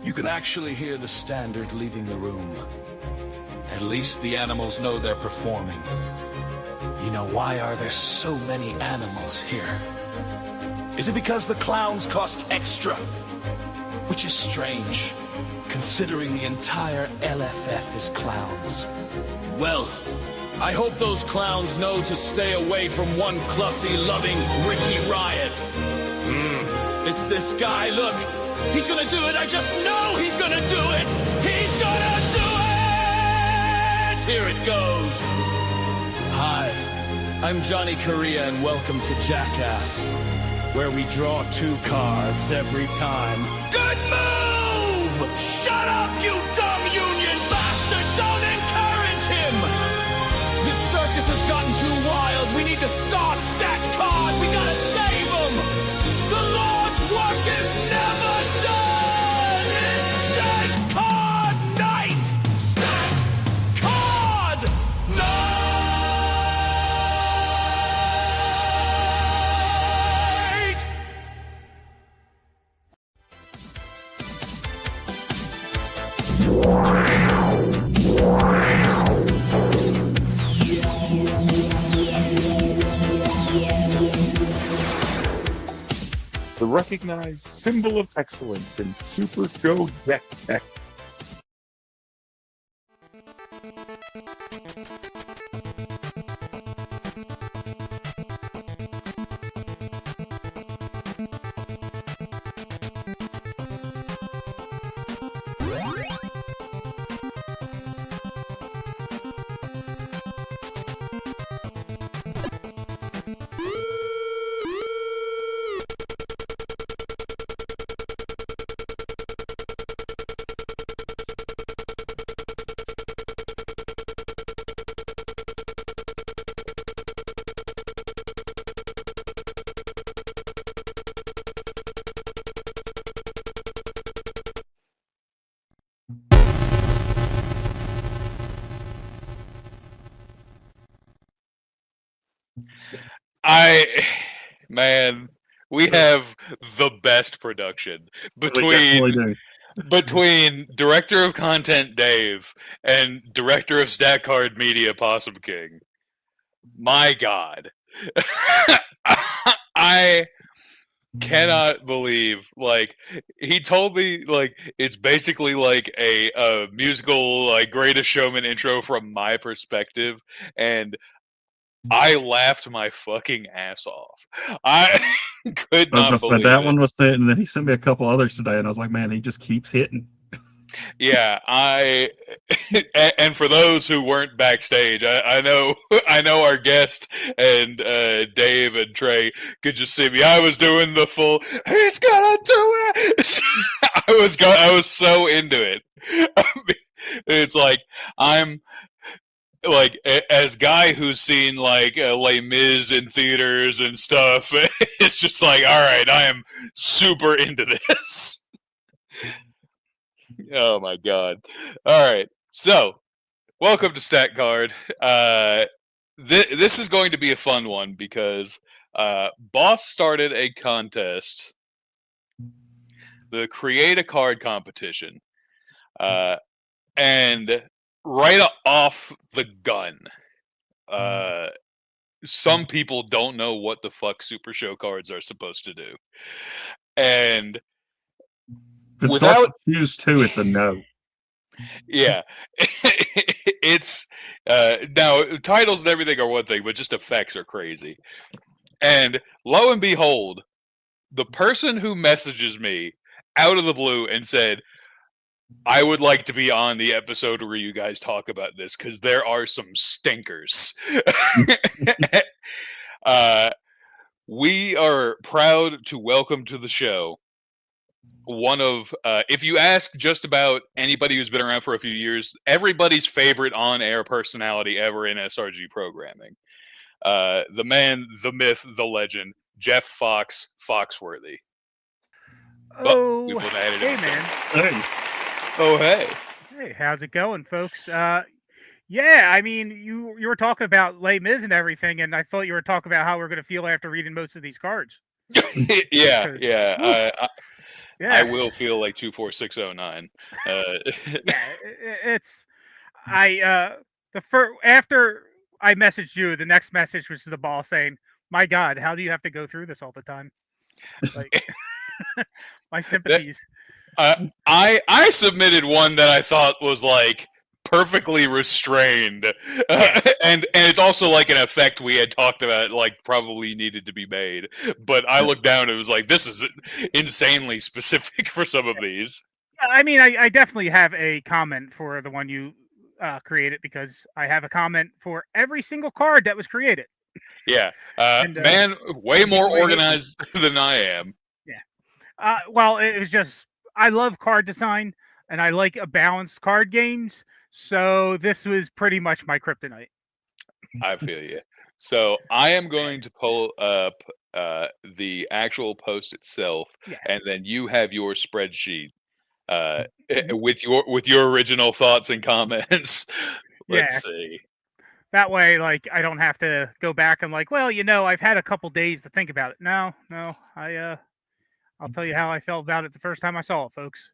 You can actually hear the Standard leaving the room. At least the animals know they're performing. You know, why are there so many animals here? Is it because the clowns cost extra? Which is strange, considering the entire LFF is clowns. Well, I hope those clowns know to stay away from one Clussy-loving Ricky Riot. It's this guy, look! He's gonna do it! I just know he's gonna do it! He's gonna do it! Here it goes! Hi, I'm Johnny Correa and welcome to Jackass, where we draw 2 cards every time. Good move! Shut up, you dumb union bastard! Don't encourage him! This circus has gotten too wild. We need to start Stacked Card. We gotta save him! The Lord's work is never done! It's Stacked Card Night! Stacked Card Night! The recognized symbol of excellence in Super Show Deck Tech. Man, we have the best production between Director of Content Dave and Director of Stack Card Media Possum King. My God. I cannot believe, like, he told me, like, it's basically like a musical, like, Greatest Showman intro from my perspective, and I laughed my fucking ass off. I could not believe that it. one was it, and then he sent me a couple others today, and I was like, man, he just keeps hitting. Yeah, and for those who weren't backstage, I know our guest and Dave and Trey could just see me. I was doing the full, he's gonna do it. I was so into it. It's like I'm like, as guy who's seen like Les Mis in theaters and stuff, it's just like, all right, I am super into this. Oh my God. All right. So, welcome to Stack Card. This is going to be a fun one because Boss started a contest, the Create a Card competition. And right off the gun, some people don't know what the fuck Super Show cards are supposed to do. And without Fuse 2, it's a no. Yeah. It's now titles and everything are one thing, but just effects are crazy. And lo and behold, the person who messages me out of the blue and said, I would like to be on the episode where you guys talk about this because there are some stinkers. We are proud to welcome to the show one of, if you ask just about anybody who's been around for a few years, everybody's favorite on-air personality ever in SRG programming. The man, the myth, the legend, Jeff Fox Foxworthy. Oh, hey, man. Hey. Oh, hey. Hey, how's it going, folks? Yeah, I mean, you were talking about Les Mis and everything, and I thought you were talking about how we're going to feel after reading most of these cards. Yeah. Yeah. I will feel like 24609. It's the first after I messaged you, the next message was to the ball saying, "My God, how do you have to go through this all the time?" Like, my sympathies. I submitted one that I thought was like perfectly restrained, and it's also like an effect we had talked about, like probably needed to be made. But I looked down and it was like, this is insanely specific for some of these. I mean, I definitely have a comment for the one you created because I have a comment for every single card that was created. Yeah, And, man, way more way- organized than I am. Well, it was just I love card design and I like a balanced card games. So this was pretty much my kryptonite. I feel you. So I am going to pull up the actual post itself, Yeah. and then you have your spreadsheet with your original thoughts and comments. Let's see. That way, like, I don't have to go back and like, well, I've had a couple days to think about it. No, I'll tell you how I felt about it the first time I saw it, folks.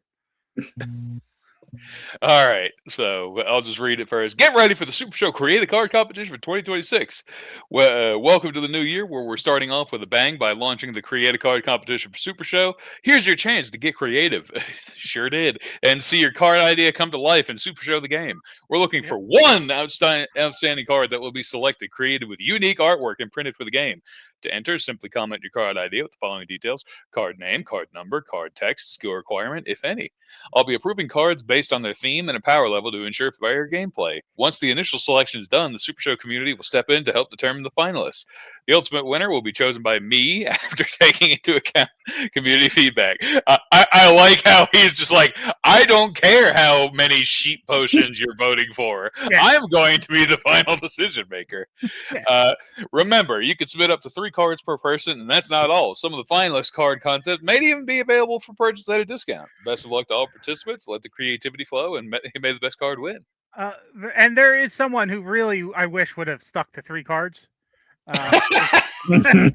All right, so I'll just read it first. Get ready for the Super Show Create a Card Competition for 2026. Welcome to the new year, where we're starting off with a bang by launching the Create a Card Competition for Super Show. Here's your chance to get creative. Sure did. And see your card idea come to life in Super Show the game. We're looking for one outstanding card that will be selected, created with unique artwork and printed for the game. To enter, simply comment your card idea with the following details: card name, card number, card text, skill requirement, if any. I'll be approving cards based on their theme and a power level to ensure fair gameplay. Once the initial selection is done, the Super Show community will step in to help determine the finalists. The ultimate winner will be chosen by me after taking into account community feedback. I like how he's just like, I don't care how many sheep potions you're voting for. Yeah. I'm going to be the final decision maker. Remember, you can submit up to 3 cards per person, and that's not all. Some of the finalist card content may even be available for purchase at a discount. Best of luck to all participants. Let the creativity flow, and may the best card win. And there is someone who really I wish would have stuck to 3 cards. Because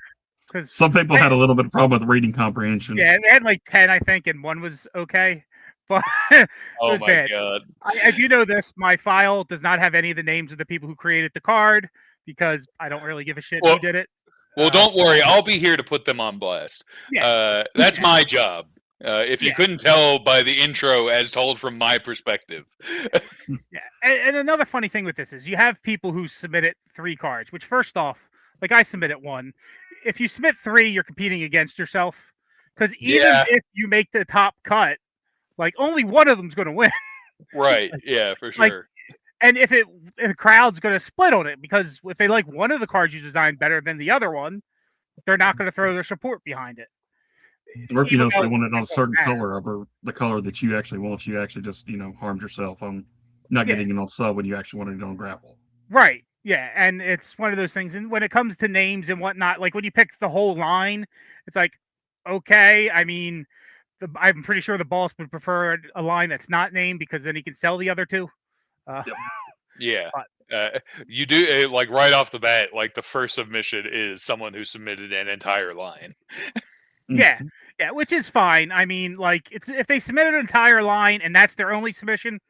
Some people had a little bit of problem with reading comprehension. yeah, they had like 10, I think, and one was okay, but it Oh was my bad. god. As you know, my file does not have any of the names of the people who created the card because I don't really give a shit who did it. Well, don't worry. I'll be here to put them on blast. Yeah. That's my job. If you Yeah. couldn't tell by the intro as told from my perspective. Yeah, and another funny thing with this is you have people who submitted 3 cards, which first off, like I submitted 1. If you submit 3, you're competing against yourself because even if you make the top cut, like only one of them's going to win. Right. Yeah, for sure. And if the crowd's going to split on it because if they like one of the cards you designed better than the other one, they're not going to throw their support behind it. Or if Even if they though want it on a it certain doesn't color over the color that you actually want, you actually just, harmed yourself on not getting it on sub when you actually wanted it on grapple. Right. Yeah. And it's one of those things. And when it comes to names and whatnot, like when you pick the whole line, it's like, okay, I mean, I'm pretty sure the boss would prefer a line that's not named because then he can sell the other 2. Yeah. You do, like right off the bat, like the first submission is someone who submitted an entire line. Yeah. Yeah, which is fine. I mean, like, it's if they submit an entire line and that's their only submission,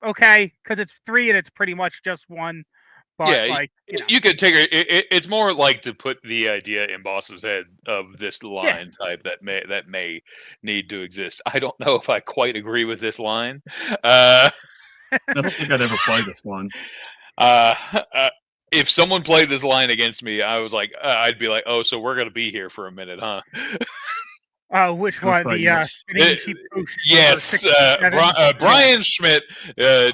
okay, because it's 3 and it's pretty much just 1. But Yeah, like, you could take it's more like to put the idea in boss's head of this line type that may need to exist. I don't know if I quite agree with this line. I don't think I'd ever play this one. If someone played this line against me, I was like, I'd be like, oh, so we're gonna be here for a minute, huh? which one? The spinning sheep potion? Yes, Brian Schmidt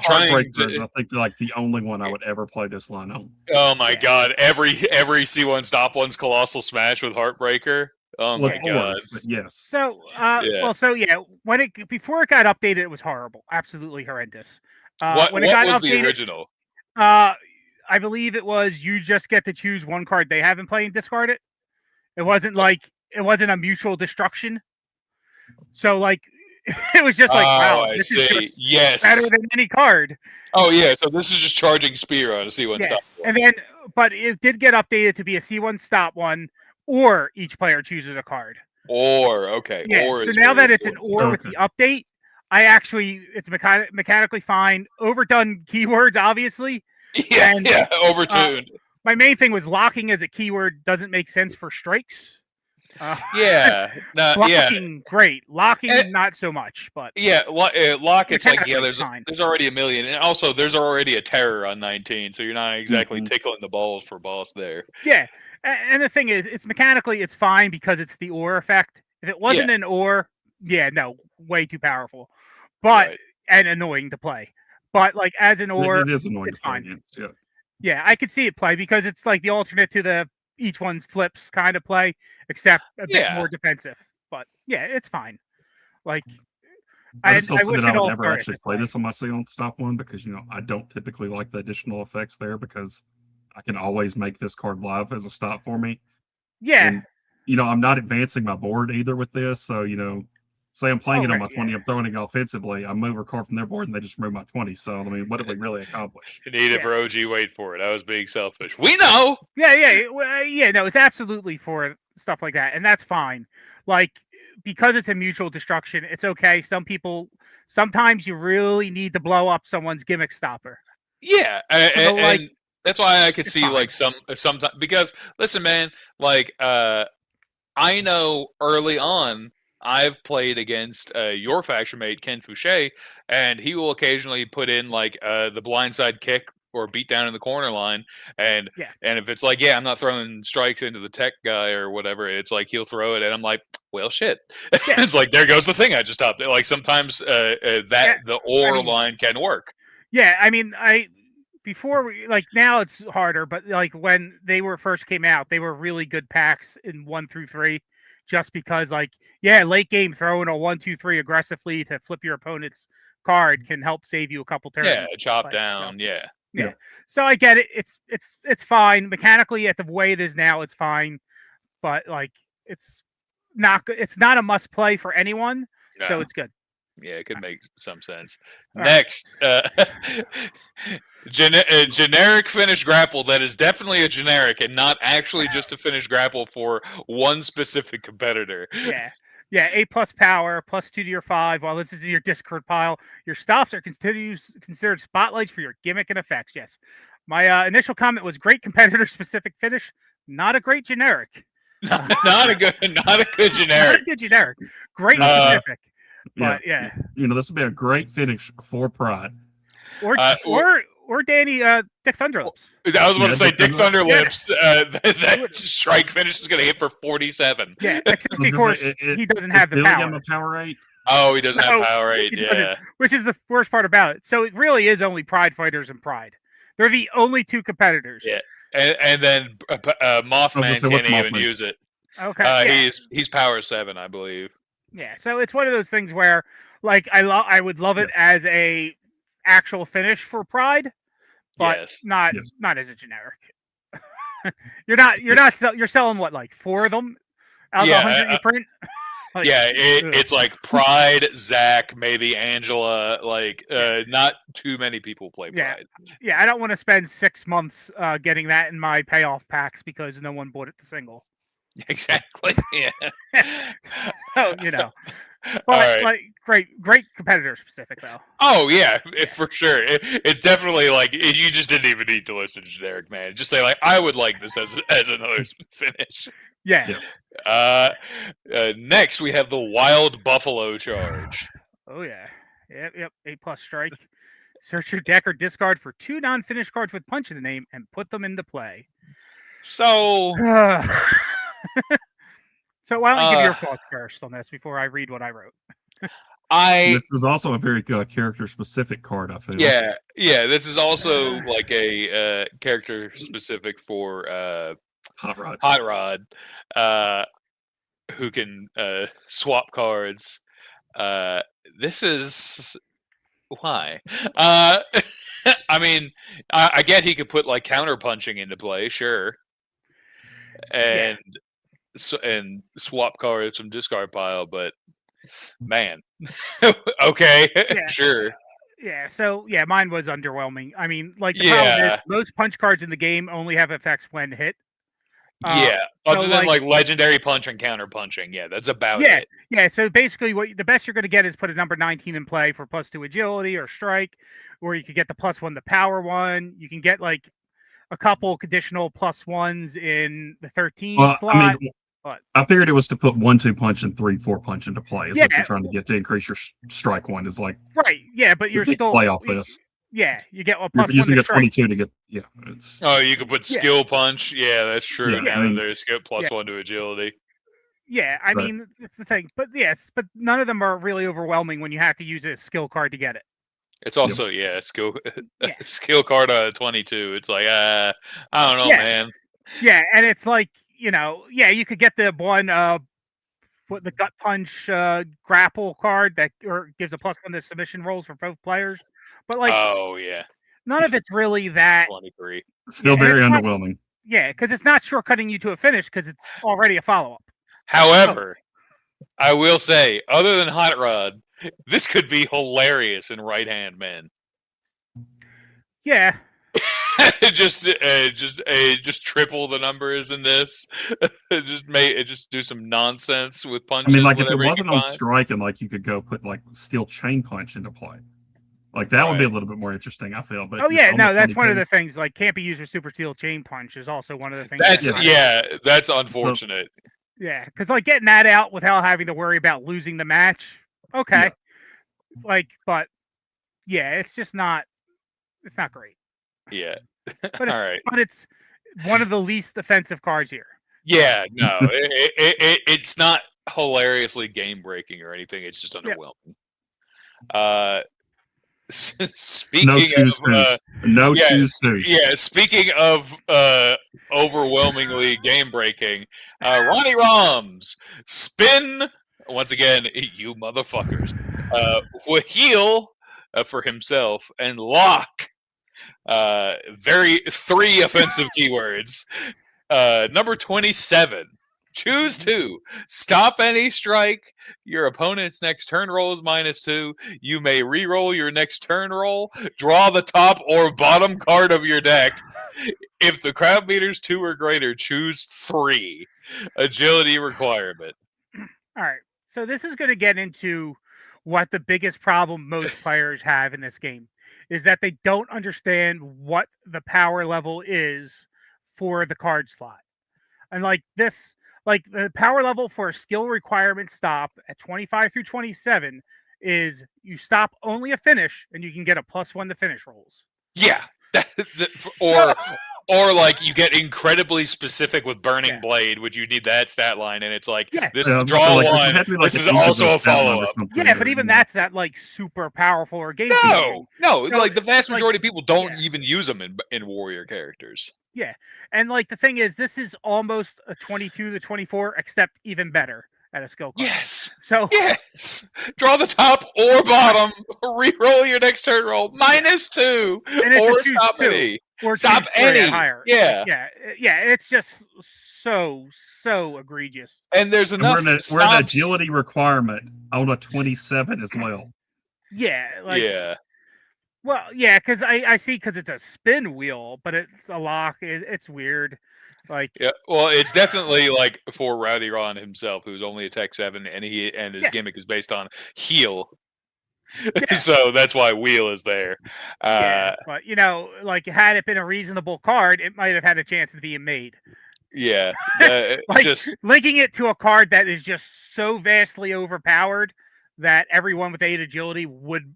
trying to. I think like the only one I would ever play this line on. Oh my god! Every C1 Stop One's Colossal Smash with Heartbreaker. Oh my god! Yes. So, when before it got updated, it was horrible, absolutely horrendous. What when it got was updated, the original? I believe it was you just get to choose one card they have in play and discard it. It wasn't a mutual destruction. So like it was just like, wow, this is just better than any card. Oh yeah, so this is just charging spear on a C1 stop. And then but it did get updated to be a C1 stop one, or each player chooses a card. Or okay. Yeah. Or So is now very that it's an important. or with the update, it's mechanically fine. Overdone keywords, obviously. Yeah, And, yeah, overtuned. My main thing was locking as a keyword doesn't make sense for strikes. Yeah, no, yeah, Blocking, great. Locking, And- not so much. But yeah. Lock. It's like Mechanically there's fine. already a million, and also there's already a terror on 19, so you're not exactly Mhm. tickling the balls for boss there. yeah, and the thing is, it's mechanically it's fine because it's the or effect. If it wasn't an or, yeah, no, way too powerful, but Right. and annoying to play. But like as an or, It is annoying it's to play fine. against. Yeah. Yeah, I could see it play because it's like the alternate to the each one's flips kind of play, except a bit Yeah. more defensive. But yeah, it's fine. Like I just don't see wish that I it all would ever started actually this play way. this on my Seal Stop one because I don't typically like the additional effects there because I can always make this card live as a stop for me. Yeah, And I'm not advancing my board either with this. So say I'm playing it on right, my 20, I'm throwing it offensively. I move a card from their board and they just remove my 20. So I mean, what did we really accomplish? You need it Yeah. for OG. Wait for it. I was being selfish. We know. yeah. No, it's absolutely for stuff like that, and that's fine. Like because it's a mutual destruction, it's okay. Sometimes you really need to blow up someone's gimmick stopper. Yeah, So, like, and that's why I could it's see fine. like sometimes because listen, man, like I know early on I've played against your faction mate Ken Fouché, and he will occasionally put in like the blindside kick or beat down in the corner line, and Yeah. and if it's like yeah, I'm not throwing strikes into the tech guy or whatever, it's like he'll throw it, and I'm like, well, shit. Yeah. It's like there goes the thing I just stopped. Like sometimes the or line can work. Yeah, I mean, now it's harder, but like when they first came out, they were really good packs in 1 through 3, just because late game throwing a 1, 2, 3 aggressively to flip your opponent's card can help save you a couple turns. Yeah, chop but, down. Yeah. Yeah. So I get it. It's fine mechanically at the way it is now. It's fine, but like it's not a must play for anyone. So No. it's good. Yeah, it could make some sense. All Next, generic finish grapple that is definitely a generic and not actually just a finish grapple for one specific competitor. Yeah, 8+ power, +2 to your 5. While this is in your discard pile, your stops are considered spotlights for your gimmick and effects. Yes, my initial comment was great competitor specific finish, not a great generic. Not a good generic. Not a good generic. Great specific. But yeah. This would be a great finish for Pride. Or Danny Dick Thunderlips. I was about to say Dick Thunderlips. Yeah. That strike finish is going to hit for 47. Yeah, except of course he doesn't have the power. A power 8? Oh, he doesn't have power 8. Yeah, which is the worst part about it. So it really is only Pride fighters and Pride. They're the only 2 competitors. Yeah, and then Mothman can't even use it. Okay, he's power 7, I believe. Yeah, so it's one of those things where, like, I would love it as a actual finish for Pride, but not as a generic. You're selling what, like 4 of them out of 100 you print. It's like Pride, Zach, maybe Angela. Like, not too many people play Pride. Yeah, I don't want to spend 6 months getting that in my payoff packs because no one bought it to single. Exactly. Yeah. So but like great competitor specific though. Oh yeah, for sure. It's definitely like you just didn't even need to listen to generic, man. Just say like I would like this as another finish. Yeah. Next we have the Wild Buffalo Charge. Oh yeah. Yep. 8+ strike. Search your deck or discard for 2 non-finished cards with punch in the name and put them into play. So so why don't you give your thoughts first on this before I read what I wrote? This is also a very character-specific card, I feel. Yeah. This is also like a character-specific for Hot Rod, who can swap cards. This is why. I mean, I get he could put like counter punching into play, sure, and swap cards from discard pile, but man, okay, sure. Yeah, so mine was underwhelming. I mean, like the problem is most punch cards in the game only have effects when hit. Yeah, other so, than like legendary punch and counter punching. Yeah, that's about yeah, it. yeah. So basically, the best you're going to get is put a number 19 in play for +2 agility or strike, or you could get the +1 the power one. You can get like a couple conditional +1s in the 13 slot. I mean, I figured it was to put 1-2 punch and 3-4 punch into play. Is what you're trying to get to increase your strike one. Is like right. Yeah, but you're still play off this. Yeah, you get a You're +1 using to a 22 to get. Yeah, it's. Oh, you could put skill punch. Yeah, that's true. Yeah, Now I mean, there's skill +1 to agility. Yeah, I Right. mean it's the thing, but yes, but none of them are really overwhelming when you have to use a skill card to get it. It's also skill Yeah. skill card 22. It's like I don't know, Yeah. man. Yeah, and it's like you could get the one what the gut punch grapple card that or gives a +1 to submission rolls for both players, but like Oh yeah, none of it's really that. 23. Still Yeah, very it's not- underwhelming. Yeah, because it's not shortcutting you to a finish because it's already a follow up. However, I will say, other than Hot Rod, this could be hilarious in Right Hand Man. Yeah, just triple the numbers in this. just do some nonsense with I punches. mean, like if it whatever you wasn't can on find. strike and like you could go put like steel chain punch into play, like that would be a little bit more interesting. I feel. But oh yeah, no, that's one of 22 the things. Like can't be used with super steel chain punch is also one of the things. That's that- that's unfortunate. Yeah, because like getting that out without having to worry about losing the match. Okay, like, but yeah, it's just not. It's not great. Yeah. But All it's, right. but it's one of the least offensive cards here. Yeah. No, it's not hilariously game breaking or anything. It's just underwhelming. Speaking No shoes, of no yeah, shoes suit. yeah, speaking of overwhelmingly game breaking, Ronnie Roms spin once again. You motherfuckers. Will heal for himself and lock. Three offensive keywords. Number 27. Choose 2. Stop any strike. Your opponent's next turn roll is -2. You may re-roll your next turn roll. Draw the top or bottom card of your deck. If the crowd meter's 2 or greater, choose 3. Agility requirement. All right, so this is going to get into what the biggest problem most players have in this game is that they don't understand what the power level is for the card slot. And like this, like the power level for a skill requirement stop at 25 through 27 is you stop only a finish and you can get a +1 to finish rolls. Yeah. Or like you get incredibly specific with Burning Blade, which you need that stat line, and it's like this draw one. This is also a follow up. Yeah, but even that's not like super powerful or game. No, like the vast majority of people don't even use them in warrior characters. Yeah, and like the thing is, this is almost a 22 to 24, except even better at a skill card. Yes. So yes, draw the top or bottom. Re-roll your next turn roll -2, or stop any. Or stop any. Higher. Yeah, yeah. It's just so egregious. And there's enough. We're an agility requirement on a 27 as well. Yeah. Like, yeah. Well, yeah, because I see because it's a spin wheel, but it's a lock. It's weird. Like yeah, well, it's definitely like for Rowdy Ron himself, who's only a Tech 7, and his gimmick is based on heal. Yeah. So that's why wheel is there. But like had it been a reasonable card, it might have had a chance of being made. Yeah, like just linking it to a card that is just so vastly overpowered that everyone with 8 agility would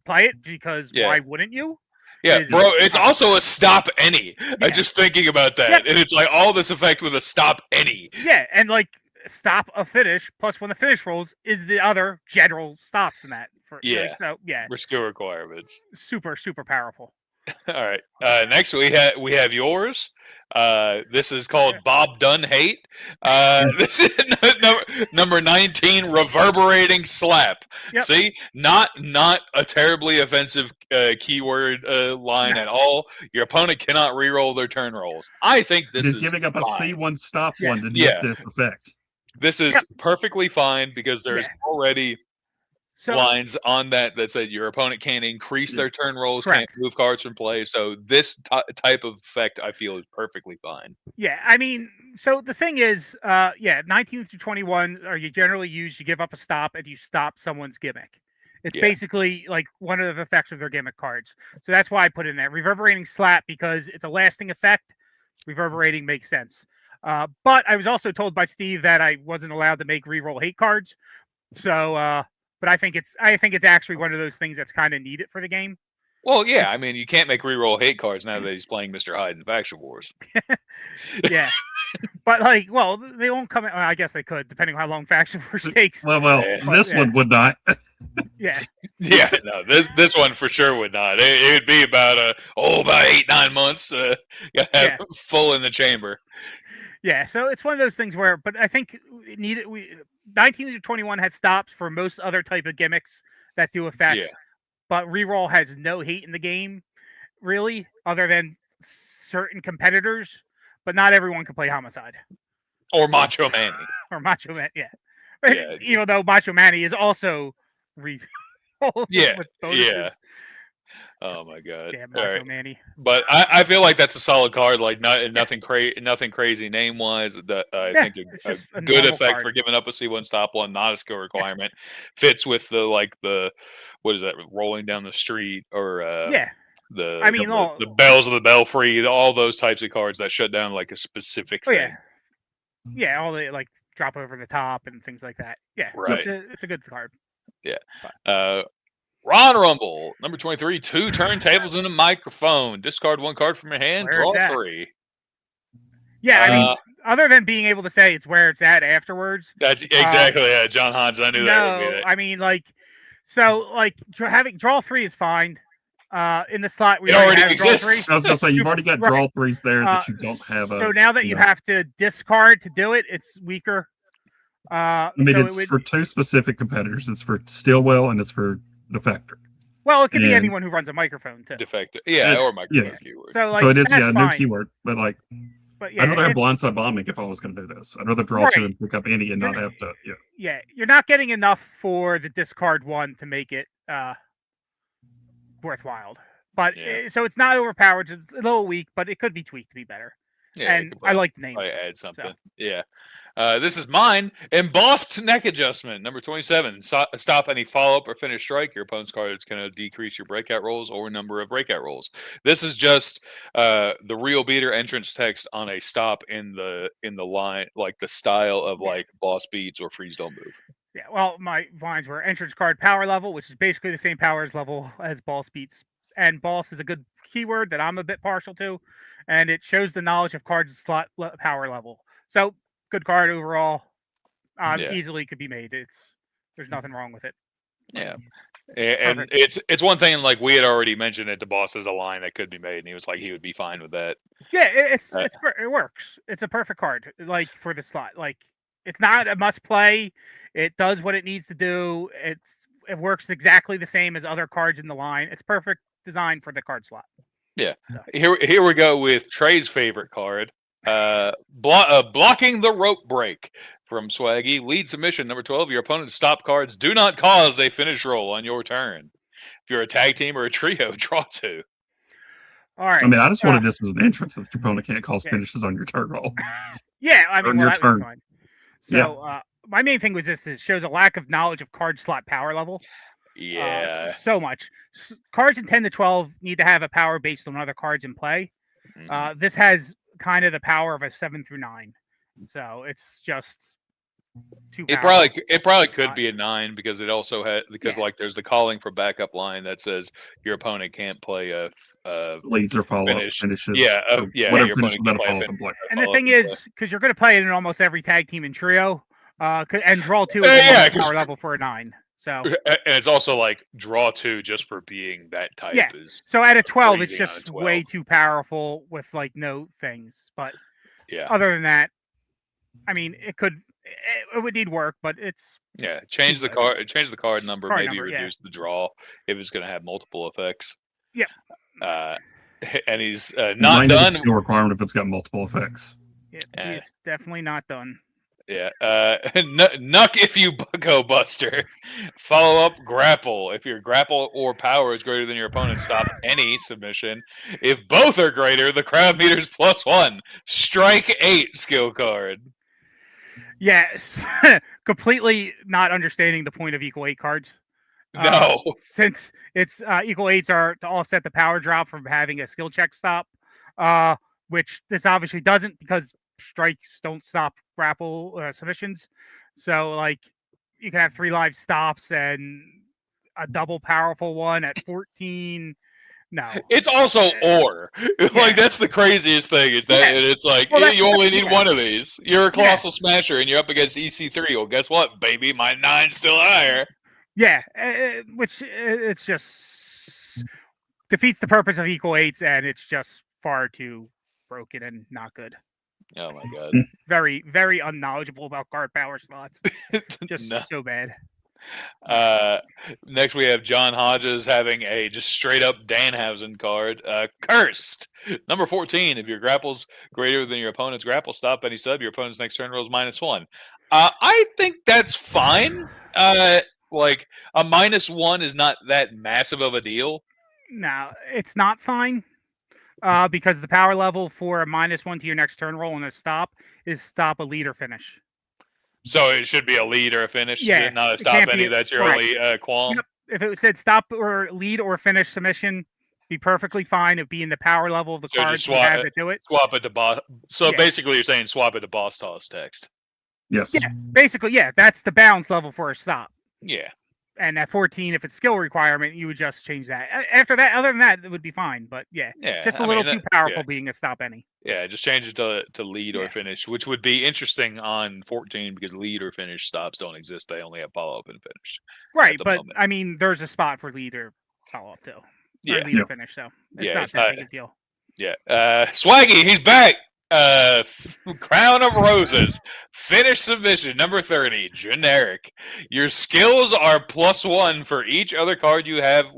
play it because why wouldn't you? Yeah, bro, it's also a stop any. I'm just thinking about that. And it's like all this effect with a stop any. Yeah, and like stop a finish plus when the finish rolls is the other general stops in that. For skill requirements. Super powerful. All right. Next we have yours. This is called Bob Dunn Hate. This is number 19, Reverberating Slap. Yep. See, not a terribly offensive keyword line at all. Your opponent cannot re-roll their turn rolls. I think this is giving up a fine. C1 stop one to get this effect. This is perfectly fine because there's already lines on that said your opponent can't increase their turn rolls, Correct. can't move cards from play. So this type of effect, I feel, is perfectly fine. Yeah, I mean, so the thing is, 19 through 21 are you generally used. You give up a stop and you stop someone's gimmick. It's basically like one of the effects of their gimmick cards. So that's why I put in there. Reverberating Slap, because it's a lasting effect. Reverberating makes sense. But I was also told by Steve that I wasn't allowed to make reroll hate cards. So, but I think it's actually one of those things that's kind of needed for the game. Well, yeah, I mean, you can't make reroll hate cards now that he's playing Mr. Hyde in Faction Wars. Yeah, but like, well, they won't come. I guess they could, depending on how long Faction Wars takes. Well, Yeah. this one would not. Yeah, Yeah, no, this one for sure would not. It would be about about 8-9 months. Got to have full in the chamber. Yeah, so it's one of those things where, but I think 19 to 21 has stops for most other type of gimmicks that do effects. Yeah. But reroll has no hate in the game, really, other than certain competitors. But not everyone can play Homicide Or Macho Manny. or Macho Man. Yeah, Yeah. Even though Macho Manny is also reroll. Yeah, with bonuses. yeah. Oh my god! Damn All Macho right. Manny. But I feel like that's a solid card. Like nothing crazy name wise. That I think it's a just a good normal effect card. for giving up a C1 stop one, not a skill requirement. Fits with the what is that? Rolling down the street or Yeah, the I mean, the bells of the belfry, all those types of cards that shut down like a specific oh thing. yeah, all the like drop over the top and things like that. Yeah, Right. It's a good card. Ron Rumble, number 23, 2 turntables and a microphone. Discard 1 card from your hand, Where draw is that? 3. Yeah, I mean, other than being able to say it's where it's at afterwards. That's exactly John Hans. I knew that would be it. I mean, like, so like having draw 3 is fine. In the slot we It already have draw exists. 3. I was gonna say you've already got Right. draw 3s there that you don't have. So now that you have to discard to do it, it's weaker. I mean, so it's for 2 specific competitors. It's for Stillwell and it's for Defector. well, it could be and- anyone who runs a microphone too. Defective. Yeah, or microphone yeah. keyword. So like So it is that's no fine. keyword, but like But yeah, I'd rather have it's- blindside bombing if I was going to do this. I'd rather draw Right. 2 and pick up any and not have to. Yeah. yeah, you're not getting enough for the discard 1 to make it worthwhile. But Yeah. so it's not overpowered. It's a little weak, but it could be tweaked to be better. Yeah, And I like the name. probably add something. Yeah. This is mine. Embossed neck adjustment, number 27. Stop any follow-up or finish strike. Your opponent's card is going to decrease your breakout rolls or number of breakout rolls. This is just the real beater entrance text on a stop in the line, like the style of like boss beats or freeze don't move. Yeah, well, my lines were entrance card power level, which is basically the same powers level as Boss Beats. And Boss is a good keyword that I'm a bit partial to, and it shows the knowledge of cards slot power level. So good card overall. Yeah. Easily could be made. There's nothing wrong with it. Yeah. And Perfect. it's one thing like we had already mentioned it. The boss is a line that could be made, and he was like he would be fine with that. Yeah, it works. It's a perfect card, like for the slot. Like it's not a must play. It does what it needs to do. It works exactly the same as other cards in the line. It's perfect design for the card slot. Yeah. Here we go with Trey's favorite card. Blocking the rope break from Swaggy. Lead submission number 12. Your opponent's stop cards do not cause a finish roll on your turn. If you're a tag team or a trio, draw 2. All right. I mean, I just wanted this as an entrance that your opponent can't cause finishes on your turn roll. Yeah, I mean, Earn well, your that was turn. fine. So my main thing was this: it shows a lack of knowledge of card slot power level. Yeah. So much. Cards in 10 to 12 need to have a power based on other cards in play. Mhm. This has kind of the power of a 7 through 9. So it's just too It probably could be a 9 because it also had like there's the calling for backup line that says your opponent can't play a Leads or follow up finish. finishes. Yeah, or yeah, Whatever your finish opponent without a can follow play up and play. And the follow thing up and is, because you're going to play it in almost every tag team and trio, and draw 2 is Yeah, the 'cause- power level for a 9. So And it's also like draw 2 just for being that type Yeah. is so at a 12, it's freezing on a just 12. way too powerful with like no things. But yeah. other than that, I mean, it would need work, but it's Yeah, change the card number, Card maybe number, yeah. reduce the draw if it's going to have multiple effects. Yeah. And he's It not might have a done. skill requirement if it's got multiple effects. He's Yeah. definitely not done. Yeah. Nuck if you bucko buster. Follow up grapple. If your grapple or power is greater than your opponent, stop any submission. If both are greater, the crowd meter's +1. Strike 8 skill card. Yes, completely not understanding the point of equal 8 cards. No. Since it's equal 8s are to offset the power drop from having a skill check stop, which this obviously doesn't because strikes don't stop grapple submissions. So like you can have 3 live stops and a double powerful one at 14. No, It's also or. Like that's the craziest thing is that it's like Well, you only need yeah. one of these. You're a colossal smasher and you're up against EC3. Well, guess what, baby? My 9's still higher. Yeah, which it's just defeats the purpose of equal 8s, and it's just far too broken and not good. Oh my god. Very, very unknowledgeable about card power slots. Just No. so bad. Next we have John Hodges having a just straight up Danhausen card. Cursed. Number 14. If your grapple's greater than your opponent's grapple, stop any sub. Your opponent's next turn rolls -1. I think that's fine. Like a -1 is not that massive of a deal. No, it's not fine. Because the power level for a -1 to your next turn roll and a stop is stop, a lead, or finish. So it should be a lead or a finish, Yeah, not a it stop can't any. be That's your right. only qualm. Yep. If it said stop or lead or finish submission, be perfectly fine. It'd be in the power level of the So card just you swap have it. to do it. Swap it to boss. So Yeah. basically, you're saying swap it to boss toss text. Yes. Yeah, basically, yeah, that's the balance level for a stop. Yeah. And at 14, if it's skill requirement, you would just change that. After that, other than that, it would be fine. But yeah, Yeah. just a I little mean, too powerful Yeah. being a stop any. Yeah, just change it to lead or Yeah. finish, which would be interesting on 14 because lead or finish stops don't exist. They only have follow up and finish. Right, the but moment. I mean, there's a spot for lead or follow up too. Or Yeah. lead or finish, so it's Yeah, not it's that not- big a deal. Yeah. Swaggy, he's back. Crown of Roses. Finish submission. Number 30. Generic. Your skills are +1 for each other card you have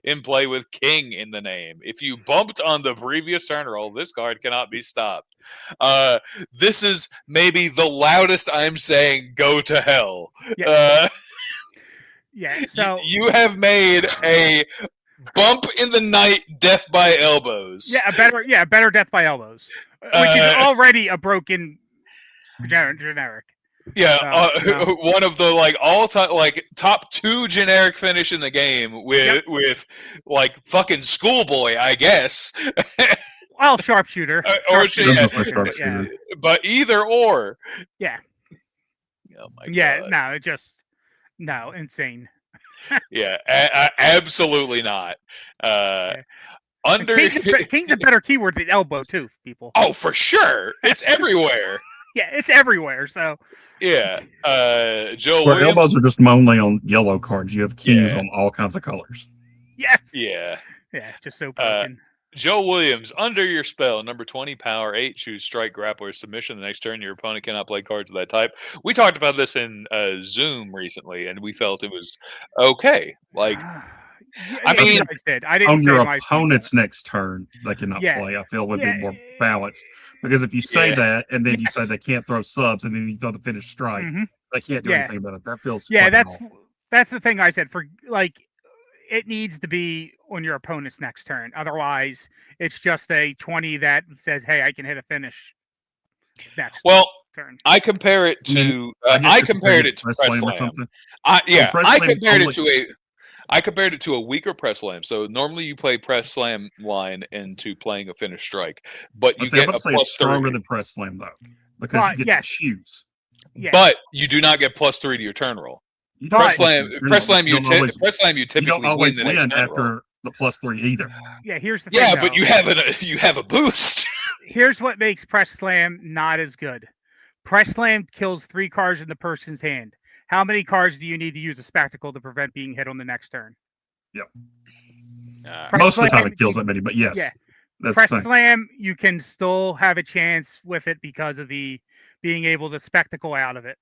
in play with King in the name. If you bumped on the previous turn roll, this card cannot be stopped. This is maybe the loudest I'm saying go to hell. Yeah. Yeah, so You have made a bump in the night death by elbows. a better death by elbows, which is already a broken generic. Yeah, No. one of the like all-time like top 2 generic finish in the game with like fucking Schoolboy, I guess. Well, sharpshooter. Or Sharpshooter. but either or. Yeah. Oh my Yeah, god. no, it just insane. Yeah, absolutely not. Under King's a better keyword than elbow too, people. Oh, for sure. It's everywhere. Yeah, it's everywhere. So Yeah. Joe But Williams. elbows are just only on yellow cards. You have keys Yeah. on all kinds of colors. yes. Yeah. Yeah, just so broken. Joe Williams, under your spell, number 20, power 8, choose strike, grapple, or submission. The next turn, your opponent cannot play cards of that type. We talked about this in Zoom recently, and we felt it was okay. Like, I mean, you guys did. I didn't On say your my opponent's next turn, they cannot Yeah. play. I feel would Yeah. be more balanced. Because if you say Yeah. that and then you Yes. say they can't throw subs and then you throw the finish strike, Mhm. they can't do Yeah. anything about it. That feels Yeah, fucking that's the thing I said. For like, it needs to be on your opponent's next turn. Otherwise, it's just a 20 that says, "Hey, I can hit a finish next well, turn." I compare it to guess I you compared it to Press Press Slam or Slam. something. Yeah, Press I Slam compared only- it to a weaker Press Slam. So normally you play Press Slam line into playing a finish strike, but you I'm get a say it's stronger +3. than Press Slam though, because Well, you get yes. to choose. Yeah. But you do not get +3 to your turn roll. You Press But- Slam, Press Slam, you don't always- typically you don't always win the next win turn roll. after the +3 either. Yeah, here's the thing. Yeah, though. but you have a boost. Here's what makes Press Slam not as good. Press Slam kills 3 cards in the person's hand. How many cards do you need to use a spectacle to prevent being hit on the next turn? Press Most of the time Slam, it kills that many, but yes. Yeah. That's Press the thing. Slam, you can still have a chance with it because of the being able to spectacle out of it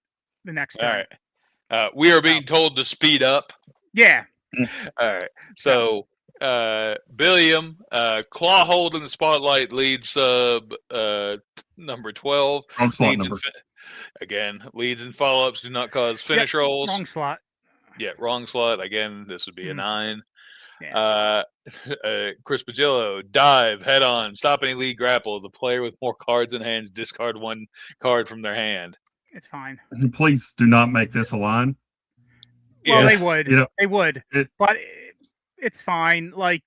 the next All turn. right. We are being told to speed up. Yeah. All right. So, Billiam, claw hold in the spotlight, lead sub number 12. Wrong slot Leads number. Again, leads and follow-ups do not cause finish rolls. Wrong slot. Yeah, wrong slot. Again, this would be a 9. Yeah. Chris Pagillo, dive, head on, stop any lead grapple. The player with more cards in hands discard 1 card from their hand. It's fine. Please do not make this a line. Well, Yeah. they would. You know, They would. it- But it's fine. Like,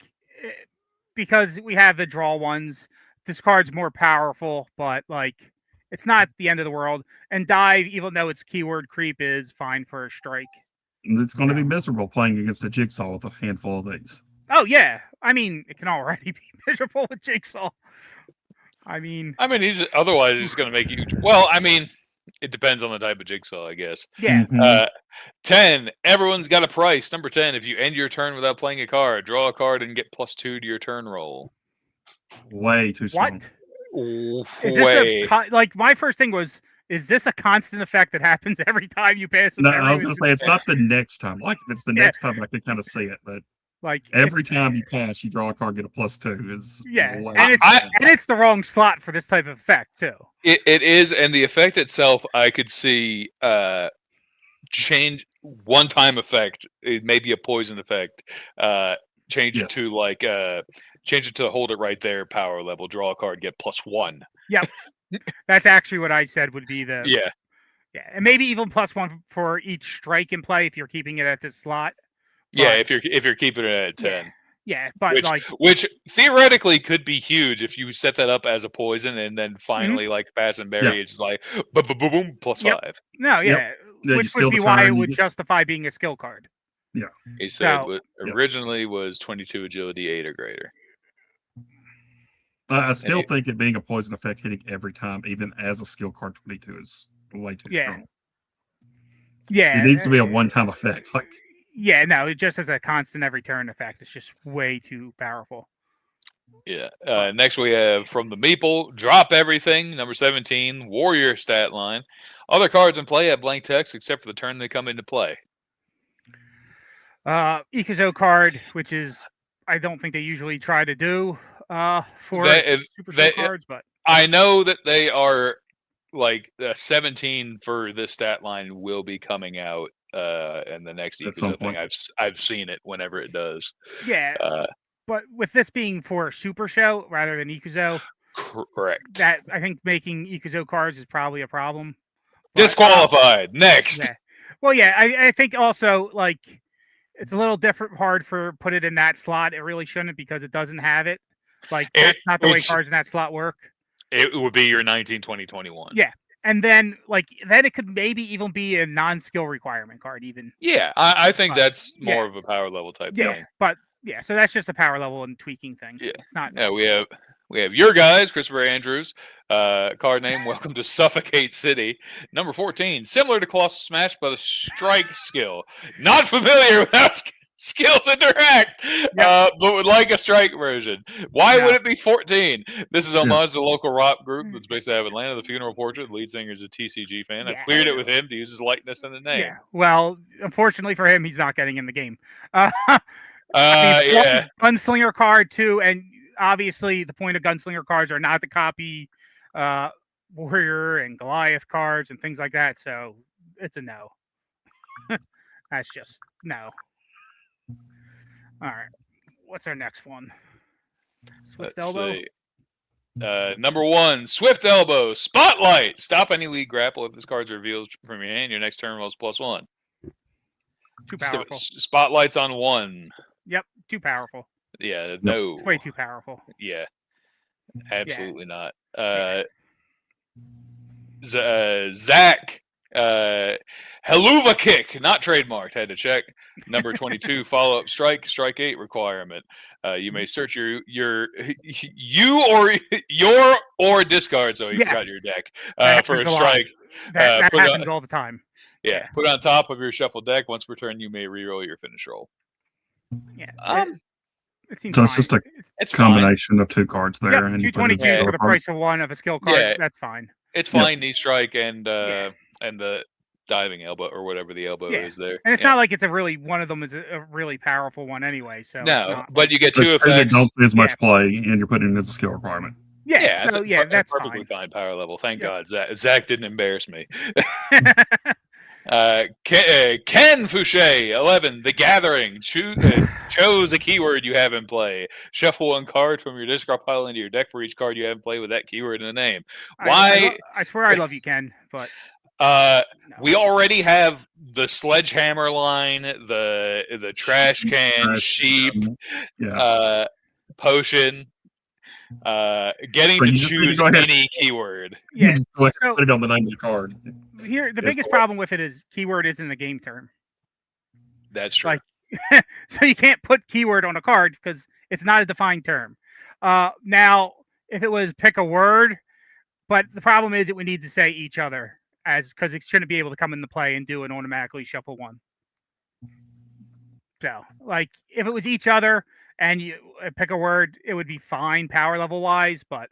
because we have the draw ones, this card's more powerful, but, like, it's not the end of the world. And dive, even though it's keyword creep, is fine for a strike. It's going to be miserable playing against a Jigsaw with a handful of these. Oh, yeah. I mean, it can already be miserable with Jigsaw. I mean, he's going to make you. Well, I mean, it depends on the type of Jigsaw, I guess. yeah. Mhm. 10. Everyone's got a price. Number 10. If you end your turn without playing a card, draw a card and get +2 to your turn roll. Way too strong. What? Is this like, my first thing was, is this a constant effect that happens every time you pass a No, memory? I was going to say it's not the next time. Like if it's the Yeah. next time, I could kind of see it. But like every it's- time you pass, you draw a card, get a +2. Is Yeah, way and it's, too and it's the wrong slot for this type of effect too. It is, and the effect itself, I could see change one-time effect. It may be a poison effect. Change it Yes. to like change it to hold it right there. Power level. Draw a card. Get +1. Yep, that's actually what I said would be the Yeah. yeah, and maybe even +1 for each strike in play if you're keeping it at this slot. Yeah. But- If you're keeping it at 10. Yeah, but Which, like which theoretically could be huge if you set that up as a poison and then finally like pass and bury, it's just like boom, boom, boom, boom, +5. Yep. no, Yep. yeah, Yeah, you which steal would be the why turn, it you would get- justify being a skill card. He said So- originally was 22 agility 8 or greater. I still you- think it being a poison effect hitting every time, even as a skill card 22, is way too Yeah. strong. Yeah, It needs to be a one-time effect. Like yeah, no, it just has a constant every turn effect. It's just way too powerful. Yeah. Next we have from the Meeple, drop everything. Number 17, warrior stat line. Other cards in play have blank text except for the turn they come into play. Ikuzo card, which is I don't think they usually try to do for super they- cards, but I know that they are like 17 for this stat line will be coming out in the next At some Ikuzo thing. point. I've seen it whenever it does. yeah. But with this being for Super Show rather than Ikuzo, Correct. that I think making Ikuzo cards is probably a problem. But, Disqualified. Next. yeah. Well, yeah, I think also like it's a little different hard for put it in that slot. It really shouldn't because it doesn't have it. Like that's not the way it's- cards in that slot work. It would be your 19, 20, 21. Yeah. And then then it could maybe even be a non-skill requirement card even. Yeah, I think But, that's yeah. more of a power level type Yeah. thing. But yeah, so that's just a power level and tweaking thing. Yeah. It's not Yeah, we have your guys, Christopher Andrews, card name, Welcome to Suffocate City. Number 14, similar to Colossal Smash, but a strike skill. Not familiar with how skills interact, but would like a strike version. Why Yeah. would it be 14? This is homage to the local rock group that's based out of Atlanta. The Funeral Portrait, the lead singer is a TCG fan. I Yeah. cleared it with him to use his likeness in the name. Yeah. Well, unfortunately for him, he's not getting in the game. Yeah. Gunslinger card too, and obviously the point of Gunslinger cards are not to copy Warrior and Goliath cards and things like that. So it's a no. That's just no. All right. What's our next one? Swift Let's Elbow. see. Number 1, Swift Elbow, Spotlight. Stop any lead grapple if this card's revealed from your hand. Your next turn rolls +1. Too powerful. Spotlight's on 1. Yep. Too powerful. Yeah, no. It's way too powerful. Yeah, absolutely not. Yeah. Zach, Helluva Kick, not trademarked. Had to check. Number 22, follow up strike 8 requirement. You may search your or discard. So you Yeah. forgot your deck That for a happens a lot. strike. That put on- happens all the time. Yeah, put on top of your shuffle deck. Once per turn, you may reroll your finish roll. Yeah. It seems So it's fine. just a It's fine. combination of two cards there. Yep, And you put it in 222 skill for the card. price of one of a skill card. Yeah. That's fine. It's Yep. fine. Knee strike and Yeah. and the diving elbow or whatever the elbow Yeah. is there. And it's Yeah. not like it's a really one of them is a really powerful one anyway. So it's No, not- but you get But 2 it's true that effects. don't see as much Yeah. play, and you're putting it as a skill requirement. Yeah, so a that's perfectly fine. fine power level. Thank Yep. God, Zach didn't embarrass me. Ken Fouché, 11. The Gathering. Chose a keyword you have in play. Shuffle one card from your discard pile into your deck for each card you have in play with that keyword in the name. Why? I swear I love you, Ken, but No. We no. already have the sledgehammer line, the trash can, sheep, potion. Getting So to you just need to choose go ahead. any keyword. Yeah. Go ahead and put it on the name of the card. Here, the biggest problem with it is keyword isn't a game term. That's true. So you can't put keyword on a card because it's not a defined term. Now, if it was pick a word, but the problem is it would need to say each other because it shouldn't be able to come into play and do an automatically shuffle one. So, if it was each other and you pick a word, it would be fine power level wise, but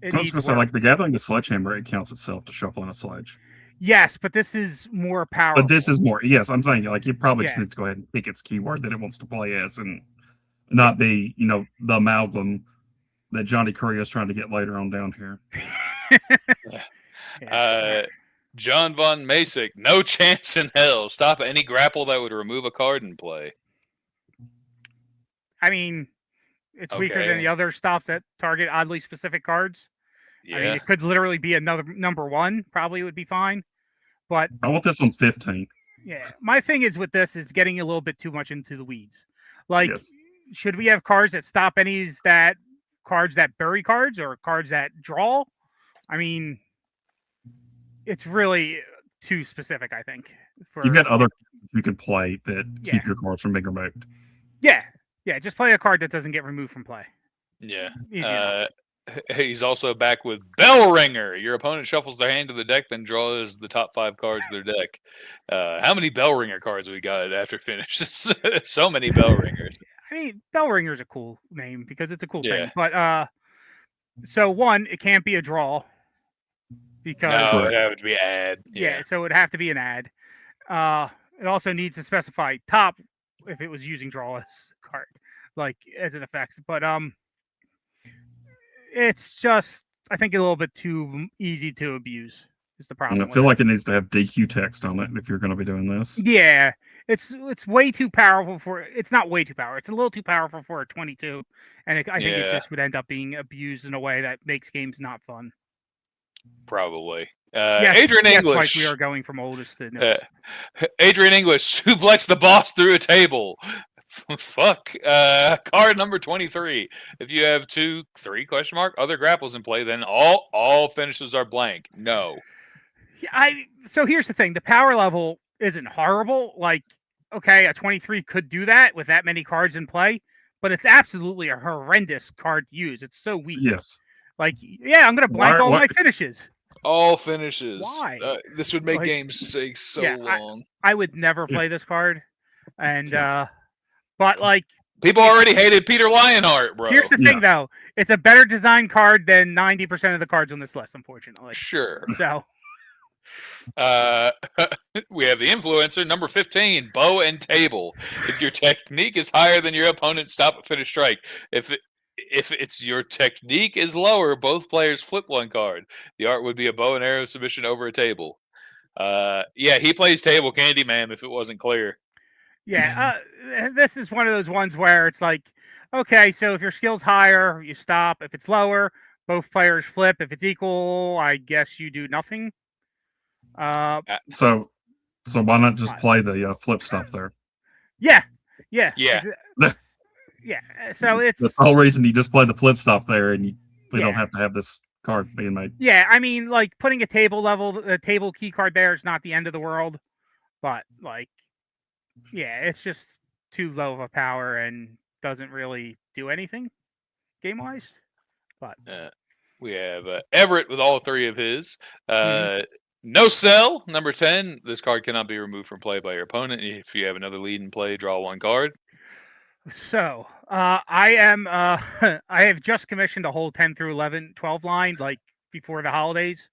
I was going to say, the Gathering, the Sledgehammer, it counts itself to shuffle on a sledge. Yes, but this is more powerful. But this is more. Yes, I'm saying you probably just need to go ahead and pick its keyword that it wants to play as, and not be the amalgam that Johnny Curry is trying to get later on down here. John Von Masick, no chance in hell. Stop any grapple that would remove a card in play. I mean, it's weaker than the other stops that target oddly specific cards. Yeah. I mean, it could literally be another number 1. Probably would be fine. But I want this on 15. Yeah, my thing is with this is getting a little bit too much into the weeds. Should we have cards that stop cards that bury cards or cards that draw? I mean, it's really too specific, I think. You've got other you can play that keep your cards from being removed. Yeah, just play a card that doesn't get removed from play. Yeah. He's also back with Bell Ringer. Your opponent shuffles their hand to the deck, then draws the top 5 cards of their deck. How many Bell Ringer cards we got after finish? So many Bell Ringers. I mean, Bell Ringer's a cool name because it's a cool thing. But so one, it can't be a draw because it would be ad. Yeah, so it would have to be an ad. It also needs to specify top if it was using draw as a card, as an effect. But it's just, I think, a little bit too easy to abuse is the problem. I feel like it needs to have DQ text on it if you're going to be doing this. Yeah, it's way too powerful for. It's not way too powerful. It's a little too powerful for a 22, and I think it just would end up being abused in a way that makes games not fun. Probably. Adrian English. We are going from oldest to newest. Adrian English suplex the boss through a table. Fuck. Card number 23. If you have 2, 3 ? Other grapples in play, then all finishes are blank. No. So here's the thing: the power level isn't horrible. A 23 could do that with that many cards in play, but it's absolutely a horrendous card to use. It's so weak. Yes. I'm going to blank all my finishes. All finishes. Why? This would make games take so long. I would never play this card, and but people already hated Peter Lionheart, bro. Here's the thing, though: it's a better designed card than 90% of the cards on this list, unfortunately. Sure. So. We have the influencer number 15, bow and table. If your technique is higher than your opponent, stop at finish strike. If it's your technique is lower, both players flip one card. The art would be a bow and arrow submission over a table. He plays table Candyman if it wasn't clear. Yeah, this is one of those ones where it's okay, so if your skill's higher, you stop. If it's lower, both players flip. If it's equal, I guess you do nothing. So why not just play the flip stuff there? Yeah. So it's the whole reason you just play the flip stuff there, and we don't have to have this card being made. Yeah, I mean, putting a table key card there is not the end of the world, but it's just too low of a power and doesn't really do anything game wise. But we have Everett with all 3 of his. No sell, number 10. This card cannot be removed from play by your opponent. If you have another lead in play, draw 1 card. So I have just commissioned a whole 10 through 12 line before the holidays,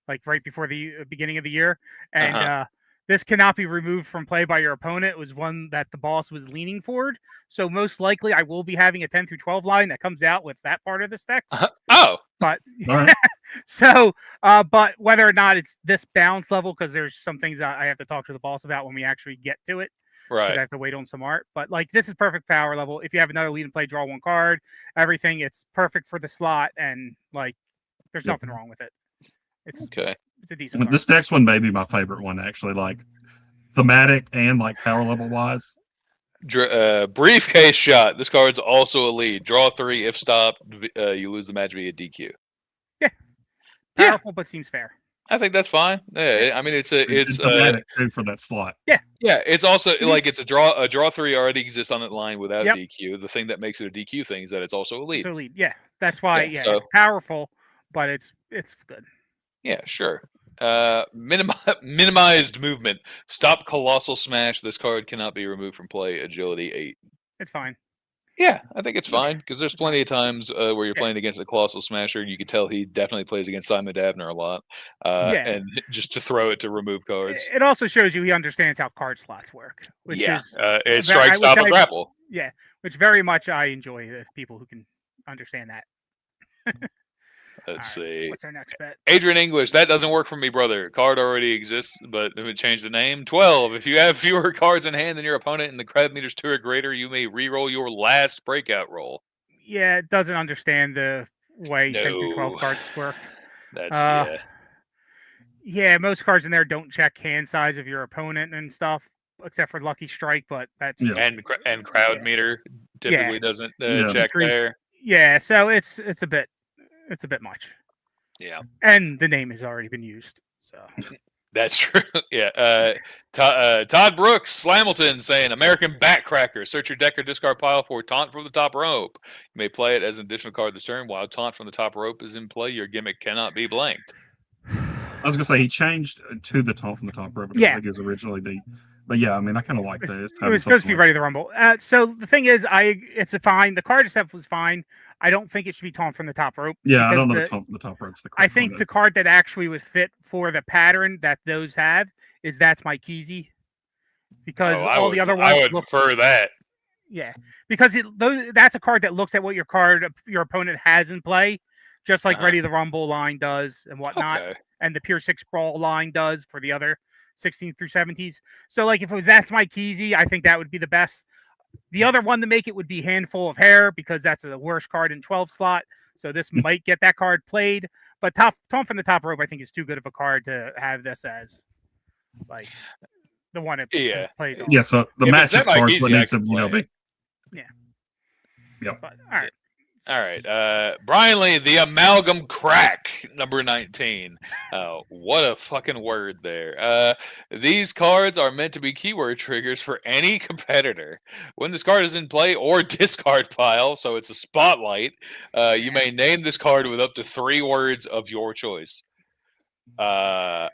right before the beginning of the year, and this cannot be removed from play by your opponent. It was one that the boss was leaning forward. So most likely I will be having a 10 through 12 line that comes out with that part of this deck. Oh, But All right. so, but whether or not it's this balance level, because there's some things I have to talk to the boss about when we actually get to it. Because I right. have to wait on some art. But like this is perfect power level. If you have another lead and play, draw one card, everything, it's perfect for the slot, and like there's Yep. nothing wrong with it. It's Okay. it's a decent card. This next one may be my favorite one, actually. Like thematic and like power level wise. Briefcase shot. This card's also a lead. Draw 3. If stopped, you lose the match via DQ. Yeah. Powerful, but seems fair. I think that's fine. Yeah, I mean, it's thematic too for that slot. yeah. It's also like it's a draw. A draw 3 already exists on that line without Yep. DQ. The thing that makes it a DQ thing is that it's also a lead. So lead, yeah. That's why, Yeah, so- it's powerful, but it's good. Yeah, sure. Minimized movement. Stop Colossal Smash. This card cannot be removed from play. Agility 8. It's fine. Yeah, I think it's fine because there's plenty of times where you're Yeah. playing against a Colossal Smasher. You can tell he definitely plays against Simon Dabner a lot. Yeah. And just to throw it to remove cards. It also shows you he understands how card slots work, which Yeah, is it's strike, which stop, and I- grapple. which very much I enjoy the people who can understand that. Let's All right, see. what's our next bet? Adrian English, that doesn't work for me, brother. Card already exists, but if it changed the name, 12. If you have fewer cards in hand than your opponent and the credit meter's 2 or greater, you may re-roll your last breakout roll. Yeah, it doesn't understand the way 10 through 12 No. cards work. That's Uh, Yeah, most cards in there don't check hand size of your opponent and stuff, except for Lucky Strike, but that's Yeah. and crowd meter typically doesn't Yeah. check Decrease. there. yeah. So it's a bit much, Yeah, and the name has already been used. So that's true. Yeah. Todd Brooks, Slamilton saying American Backcracker. Search your deck or discard pile for Taunt from the top rope. You may play it as an additional card this turn. While Taunt from the top rope is in play, your gimmick cannot be blanked. I was gonna say he changed to the top from the top rope. Yeah. I think it was originally but yeah, I mean I kind of like it this. was supposed to be Ready to Rumble. So the thing is, it's a fine. The card itself was fine. I don't think it should be Taunt from the top rope. Yeah, I because don't know the- the top from the top rope's the I correct one, think the card that actually would fit for the pattern that those have is That's My Keezy. Because Oh, all the other ones I would look, prefer that. yeah, because that's a card that looks at what your opponent has in play, just like Uh-huh. Ready the Rumble line does and whatnot, Okay. and the Pure 6 Brawl line does for the other 16 through 70s. So like if it was That's My Keezy, I think that would be the best. The other one to make it would be Handful of Hair, because that's the worst card in 12 slot. So this might get that card played. But Taunt from the top rope, I think, is too good of a card to have this as like the one it Yeah. plays on. Yeah, so the If it's matchup that card easy, what I needs to can be. play But all right. All right. Brian Lee, the Amalgam Crack, number 19. What a fucking word there. These cards are meant to be keyword triggers for any competitor. When this card is in play or discard pile, so it's a spotlight, you may name this card with up to 3 words of your choice. Yeah.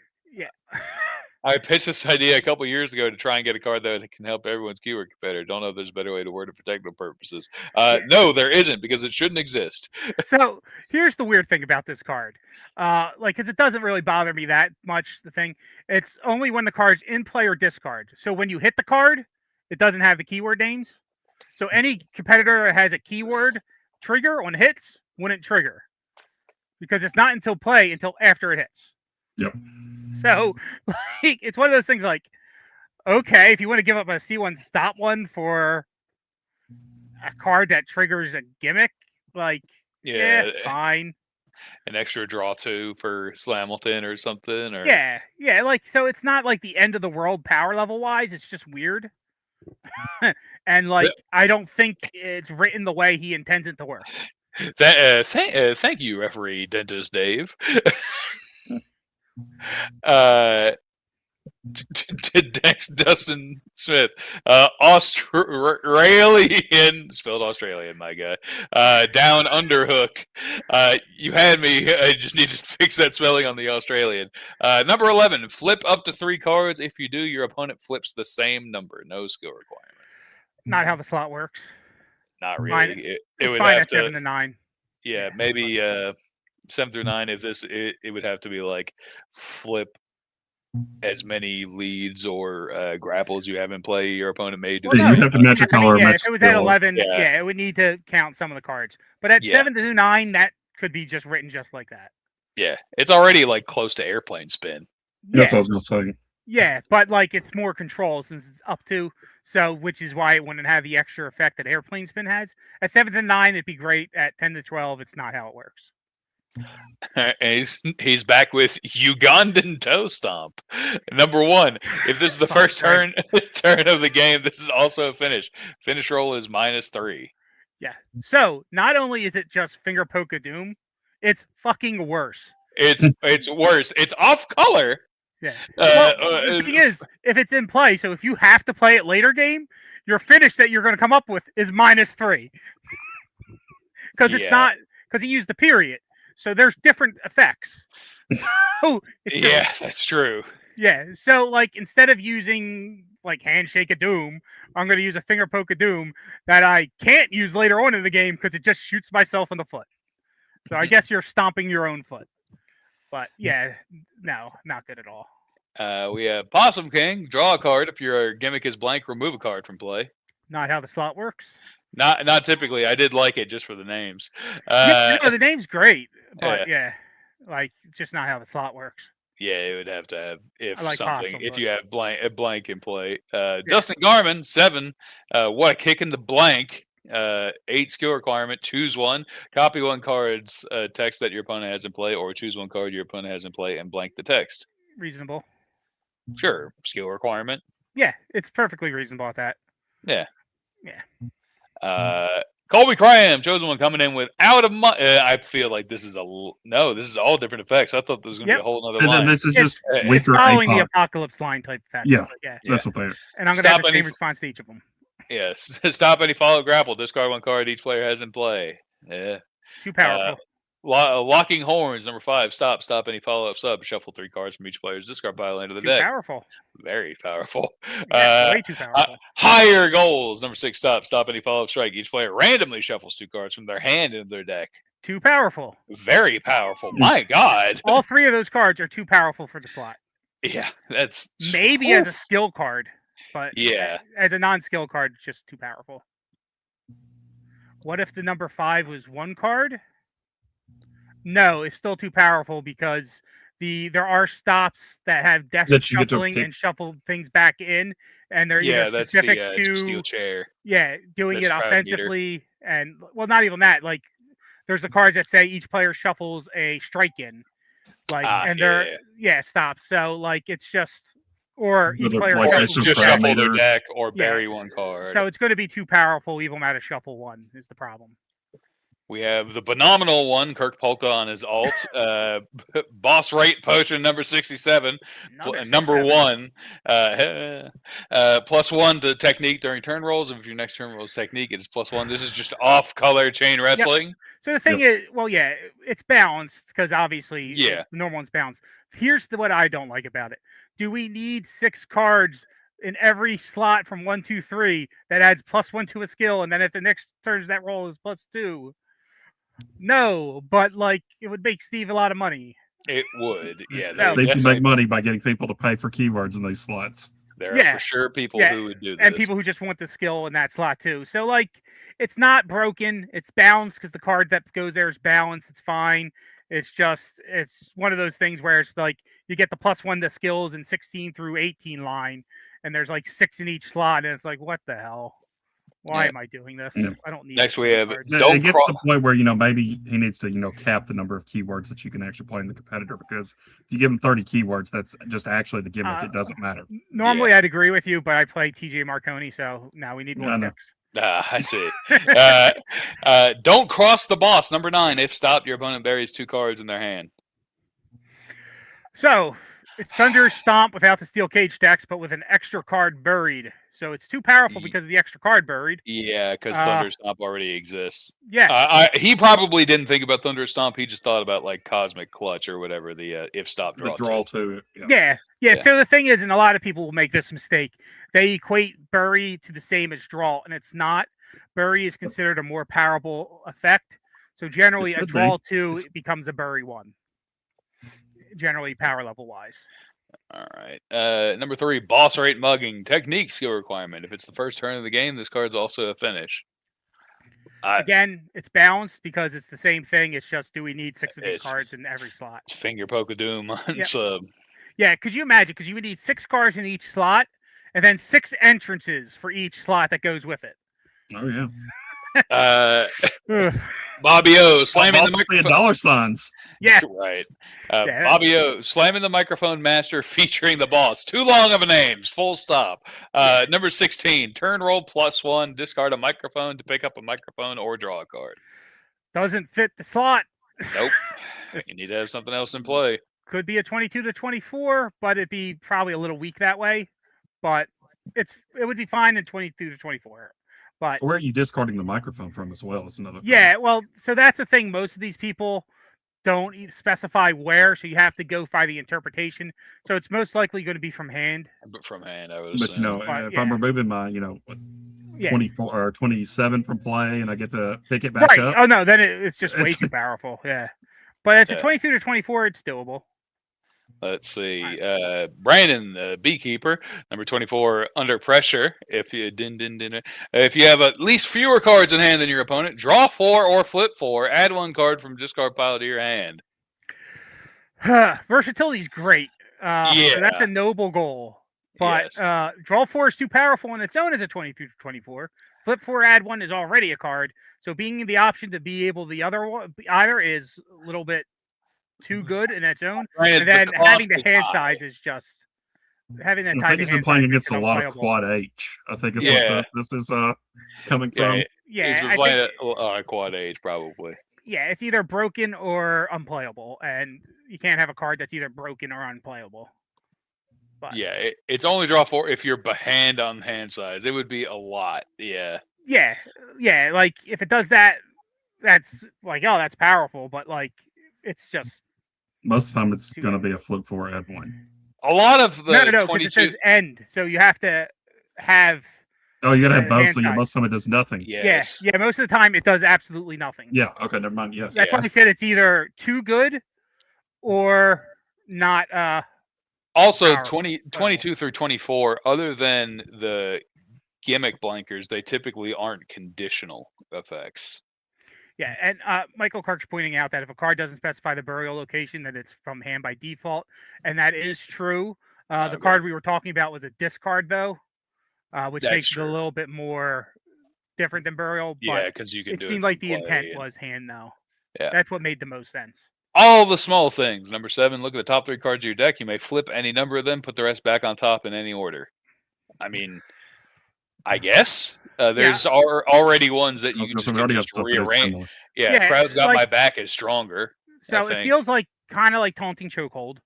I pitched this idea a couple years ago to try and get a card that can help everyone's keyword competitor. Don't know if there's a better way to word it for technical purposes. No, there isn't, because it shouldn't exist. So here's the weird thing about this card. Because it doesn't really bother me that much. The thing, it's only when the card's in play or discard. So when you hit the card, it doesn't have the keyword names. So any competitor that has a keyword trigger on hits wouldn't trigger, because it's not until play until after it hits. Yep. So like it's one of those things like, okay, if you want to give up a C1 stop one for a card that triggers a gimmick, like Yeah, fine. an extra draw 2 for Slamilton or something. Or Yeah, like so it's not like the end of the world power level wise, it's just weird. And like I don't think it's written the way he intends it to work. Thank you, referee Dentist Dave. Dustin Smith, Australian, spelled Australian, my guy. Down underhook. You had me. I just need to fix that spelling on the Australian. Number 11, flip up to 3 cards. If you do, your opponent flips the same number. No skill requirement. Not how the slot works. Not Fine. really. It It's would fine have at 7 to. to 9. Yeah, maybe 7 through 9. If it would have to be like flip as many leads or grapples you have in play, your opponent may do. Well, You no, would have to match a color, yeah, match if it was at skill. 11, Yeah. it would need to count some of the cards. But at Yeah. 7 to 9, that could be just written just like that. Yeah, it's already like close to airplane spin. That's Yeah, what I was gonna say. yeah, but like it's more control since it's up to, so which is why it wouldn't have the extra effect that airplane spin has. At 7 to 9, it'd be great. At 10 to 12, it's not how it works. And he's back with Ugandan toe stomp. Number 1. If this is the first turn of the game, this is also a finish. Finish roll is -3. Yeah. So not only is it just finger poke of doom, it's fucking worse. It's worse. It's off color. Yeah. The thing is, if it's in play, so if you have to play it later game, your finish that you're going to come up with is -3. Because it's not, because he used the period. So there's different effects. So yeah, that's true. Yeah. So like instead of using like handshake of doom, I'm going to use a finger poke of doom that I can't use later on in the game because it just shoots myself in the foot. So I guess you're stomping your own foot. But yeah, no, not good at all. We have Possum King. Draw a card. If your gimmick is blank, remove a card from play. Not how the slot works. Not typically. I did like it just for the names. The name's great, but yeah, like just not how the slot works. Yeah, it would have to have if Possum, you have a blank in play. Dustin Garman, 7. What a kick in the blank. 8 skill requirement. Choose one. Copy one card's text that your opponent has in play, or choose one card your opponent has in play and blank the text. Reasonable. Sure. Skill requirement. Yeah, it's perfectly reasonable at that. Yeah. Yeah. Colby Cram, chosen one, coming in without a money. I feel like this is this is all different effects. I thought there was going to be a whole other line. This is just it's following the apocalypse line type effect. Yeah, that's what they are. And I'm going to have the same response to each of them. Yes. Stop any follow grapple. Discard one card each player has in play. Yeah. Too powerful. Locking horns, number 5. Stop any follow-up sub. Shuffle 3 cards from each player's discard pile into the deck. Powerful. Very powerful. Way too powerful. Higher goals, number 6. Stop any follow-up strike. Each player randomly shuffles 2 cards from their hand into their deck. Too powerful. Very powerful. My God. All 3 of those cards are too powerful for the slot. Yeah, that's maybe as a skill card, but yeah, as a non-skill card, just too powerful. What if the number 5 was 1 card? No, it's still too powerful because there are stops that have death shuffling and shuffle things back in, and they're either specific to steel chair. Yeah, doing it offensively, and well, not even that. Like, there's the cards that say each player shuffles a strike in, like, and they're stops. So like, it's just or each player just shuffle their deck or bury one card. So it's going to be too powerful, even at a shuffle 1 is the problem. We have the phenomenal one, Kirk Polka on his alt. Boss rate potion number 67. Number 1. +1 to technique during turn rolls. If your next turn rolls technique, it's +1. This is just off-color chain wrestling. Yep. So the thing is, it's balanced because obviously the normal one's balanced. Here's what I don't like about it. Do we need 6 cards in every slot from 1, 2, 3 that adds +1 to a skill, and then if the next turn that roll is +2? No, but like it would make Steve a lot of money. It would, yeah. They can make money by getting people to pay for keywords in these slots. There are for sure people who would do this. And people who just want the skill in that slot too. So like it's not broken, it's balanced because the card that goes there is balanced, it's fine. It's one of those things where it's like you get the +1 to skills in 16 through 18 line, and there's like 6 in each slot, and it's like, what the hell? Why am I doing this? Yeah. I don't need. Next, we have. It gets to the point where maybe he needs to cap the number of keywords that you can actually play in the competitor, because if you give him 30 keywords, that's just actually the gimmick. It doesn't matter. Normally, I'd agree with you, but I play TJ Marconi, so now we need more picks. I see. Don't cross the boss. Number 9. If stopped, your opponent buries 2 cards in their hand. So it's Thunder Stomp without the Steel Cage stacks, but with an extra card buried. So it's too powerful because of the extra card buried. Yeah, because Thunder Stomp already exists. Yeah. He probably didn't think about Thunder Stomp. He just thought about like Cosmic Clutch or whatever the if stop draw. The draw to. Yeah. So the thing is, and a lot of people will make this mistake, they equate bury to the same as draw, and it's not. Bury is considered a more powerful effect. So generally, a draw 2 becomes a bury 1. Generally, power level wise. All right. Number 3, boss rate mugging. Technique skill requirement. If it's the first turn of the game, this card's also a finish. Again, it's balanced because it's the same thing. It's just, do we need 6 of these cards in every slot? It's finger poke of doom on sub. Yeah, could you imagine? Because you would need 6 cards in each slot, and then 6 entrances for each slot that goes with it. Oh yeah. Bobby O slamming the microphone. Dollar signs. Yeah, right. Bobby O slamming the microphone master featuring the boss. Too long of a name. Full stop. Number 16. Turn roll +1. Discard a microphone to pick up a microphone or draw a card. Doesn't fit the slot. Nope. You need to have something else in play. Could be a 22 to 24, but it'd be probably a little weak that way. But it would be fine in 22 to 24. But where are you discarding the microphone from as well? Is another thing. Yeah, well, so that's the thing. Most of these people don't specify where, so you have to go by the interpretation. So it's most likely going to be from hand. But from hand, I would assume. But if I'm removing my, 24 or 27 from play, and I get to pick it back up. Oh no, then it's just way too powerful. Yeah, but it's a 22 to 24. It's doable. Let's see. Brandon, the beekeeper, number 24, under pressure. If you if you have at least fewer cards in hand than your opponent, draw 4 or flip 4. Add 1 card from discard pile to your hand. Versatility's great. So that's a noble goal. But draw 4 is too powerful on its own as a 22 to 24. Flip 4, add 1 is already a card. So being the option to be able either is a little bit too good in its own, and then having the hand size is just having that. I think he's been playing against a lot of quad H. I think it's what this is coming from. Yeah, he's been playing a quad H probably. Yeah, it's either broken or unplayable, and you can't have a card that's either broken or unplayable. But yeah, it's only draw 4 if you're behind on hand size. It would be a lot. Yeah. Yeah. Like if it does that, that's like, oh, that's powerful, but like it's just. Most of the time, it's going to be a flip 4, add 1. A lot of the no, 22... it says end, so you have to have. Oh, you got to have both, so most of the time it does nothing. Yes. Yeah, most of the time it does absolutely nothing. Yeah, okay, never mind, yes. That's why I said it's either too good or not. Also, 22 through 24, other than the gimmick blankers, they typically aren't conditional effects. Yeah, and Michael Clark's pointing out that if a card doesn't specify the burial location, then it's from hand by default, and that is true. The card we were talking about was a discard, though, which makes it a little bit more different than burial. Yeah, because you can do it. It seemed like the intent was hand, though. Yeah, that's what made the most sense. All the small things. Number 7, look at the top 3 cards of your deck. You may flip any number of them, put the rest back on top in any order. I mean, I guess. There's already ones that you can just rearrange. Crowd's Got My Back is stronger. So it feels like kind of like Taunting Chokehold,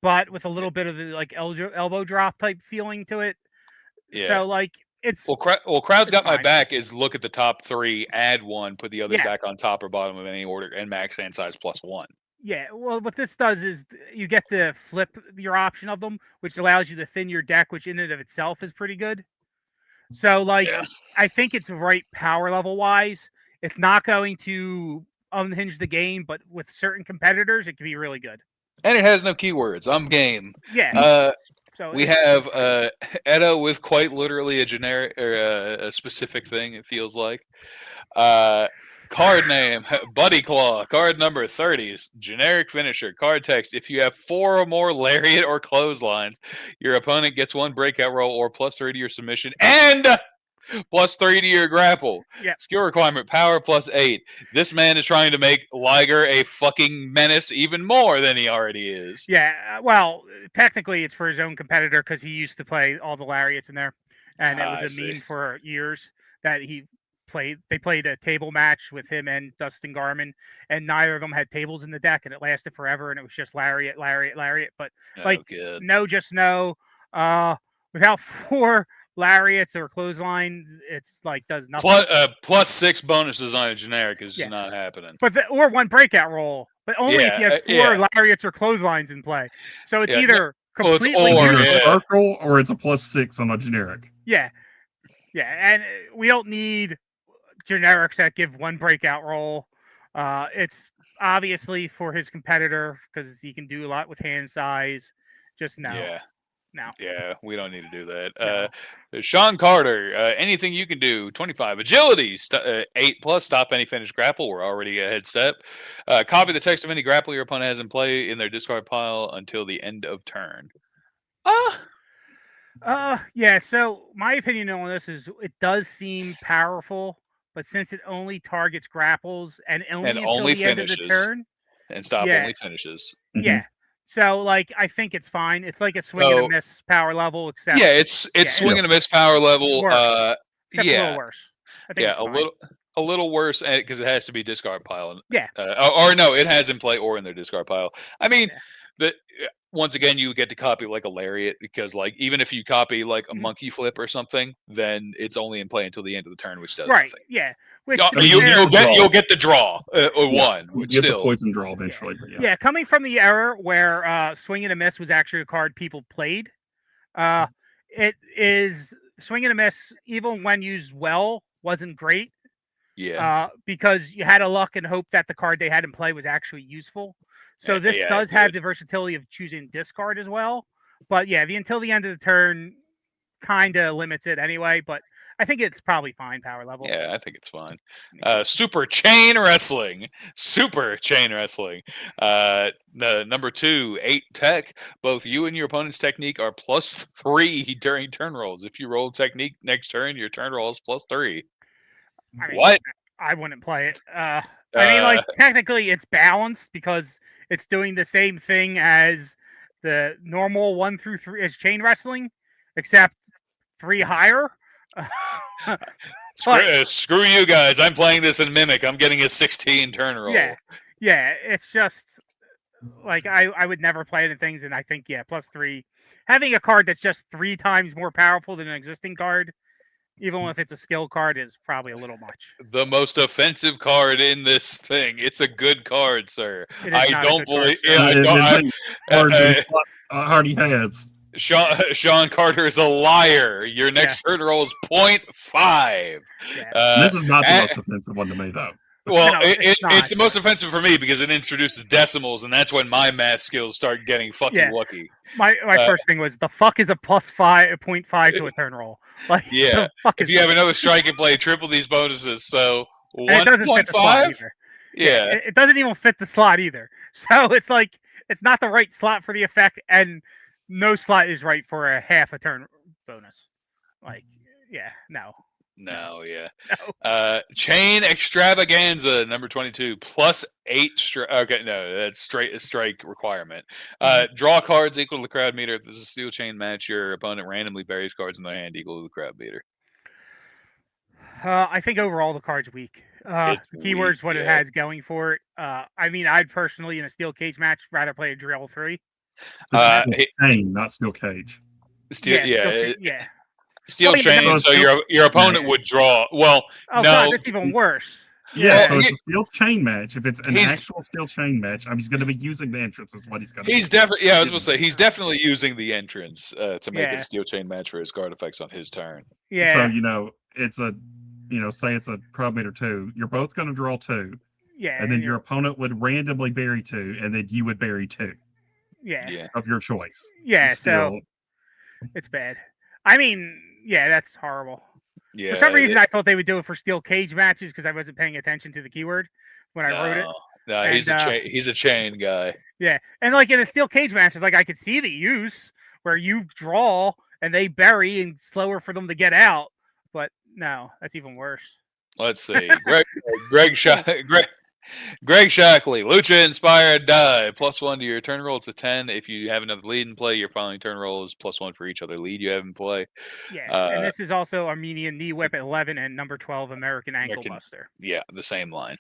but with a little bit of the like elbow drop type feeling to it. Yeah. So like it's Crowd's Got My Back is look at the top 3, add 1, put the others back on top or bottom of any order, and max hand size +1. Yeah, well, what this does is you get to flip your option of them, which allows you to thin your deck, which in and of itself is pretty good. So, like, I think it's right power level wise. It's not going to unhinge the game, but with certain competitors, it can be really good. And it has no keywords. I'm game. Yeah. So we have Edo with quite literally a generic or a specific thing. It feels like. Card name, Buddy Claw. Card number 30, generic finisher. Card text, if you have 4 or more lariat or clotheslines, your opponent gets 1 breakout roll or +3 to your submission and +3 to your grapple. Yeah. Skill requirement, power +8. This man is trying to make Liger a fucking menace even more than he already is. Yeah, well, technically it's for his own competitor because he used to play all the lariats in there. And it was a meme for years that they played a table match with him and Dustin Garman, and neither of them had tables in the deck, and it lasted forever, and it was just lariat. But without 4 lariats or clotheslines, it's like does nothing. +6 bonuses on a generic is not happening. But or 1 breakout roll, but only if he has 4 lariats or clotheslines in play. So it's either completely circle or it's a +6 on a generic. Yeah, and we don't need generics that give 1 breakout roll. It's obviously for his competitor because he can do a lot with hand size, Just no. Yeah. No. Yeah, we don't need to do that. No. Sean Carter, anything you can do, 25. Agility, 8+, stop any finished grapple. We're already a head step. Copy the text of any grapple your opponent has in play in their discard pile until the end of turn. Yeah, so my opinion on this is it does seem powerful, but since it only targets grapples and only until the end of the turn. And stop only finishes. Yeah. So, like, I think it's fine. It's like a swing and a miss power level, except it's swing and a miss power level. Except a little worse. I think a little worse because it has to be discard pile. Yeah. Or no, it has in play or in their discard pile. I mean, once again, you get to copy like a lariat because, like, even if you copy like a monkey flip or something, then it's only in play until the end of the turn, which does nothing. Yeah. Which, you'll get the draw or one. You get the poison draw eventually. Yeah, coming from the era where swing and a miss was actually a card people played, it is swing and a miss, even when used well, wasn't great. Yeah. Because you had to luck and hope that the card they had in play was actually useful. So this does have the versatility of choosing discard as well. But yeah, until the end of the turn kind of limits it anyway. But I think it's probably fine power level. Yeah, I think it's fine. Super Chain Wrestling. The number 2, 8 tech. Both you and your opponent's technique are +3 during turn rolls. If you roll technique next turn, your turn roll is +3. I mean, what? I wouldn't play it. I mean, like, technically it's balanced because it's doing the same thing as the normal 1 through 3 as chain wrestling, except 3 higher. Screw you guys. I'm playing this in Mimic. I'm getting a 16 turn roll. Yeah. It's just like I would never play it in things, and I think +3. Having a card that's just 3 times more powerful than an existing card, even if it's a skill card, is probably a little much. The most offensive card in this thing. It's a good card, sir. I don't believe. Hardy has. Sean Carter is a liar. Your next turn roll is 0.5. This is not the most offensive one to me, though. Well, it's the most offensive for me because it introduces decimals, and that's when my math skills start getting fucking lucky. My first thing was, the fuck is a +5.5 to a turn roll? Like, if you have another strike and play, triple these bonuses. So 1.5. Yeah, it doesn't even fit the slot either. So it's like it's not the right slot for the effect, and no slot is right for a half a turn bonus. Like, no. Chain Extravaganza, number 22, +8. Okay, no, that's strike requirement. Draw cards equal to the crowd meter. If this is a steel chain match, your opponent randomly buries cards in their hand equal to the crowd meter. I think overall the card's weak. The keyword's what it has going for it. I mean, I'd personally, in a steel cage match, rather play a drill 3. Chain, not steel cage. Steel chain, so your opponent would draw. Well, no, God, that's even worse. Yeah, so it's a steel chain match. If it's an actual steel chain match, he's going to be using the entrance. Is what he's going to. He's definitely. Yeah, I was going to say he's definitely using the entrance to make it a steel chain match for his card effects on his turn. Yeah. So it's a, say it's a crowd meter 2. You're both going to draw 2. Yeah. And then your opponent would randomly bury 2, and then you would bury 2. Yeah. Of your choice. Yeah. So it's bad. I mean, that's horrible. Yeah. For some reason, I thought they would do it for steel cage matches because I wasn't paying attention to the keyword when I wrote it. No, he's a chain guy. Yeah, and like in a steel cage match, like I could see the use where you draw and they bury and slower for them to get out. But no, that's even worse. Let's see, Greg Shackley, Lucha Inspired Die, +1 to your turn roll. It's a 10. If you have another lead in play, your following turn roll is +1 for each other lead you have in play. Yeah, and this is also Armenian Knee Whip at 11 and number 12 American Ankle Buster. Yeah, the same line.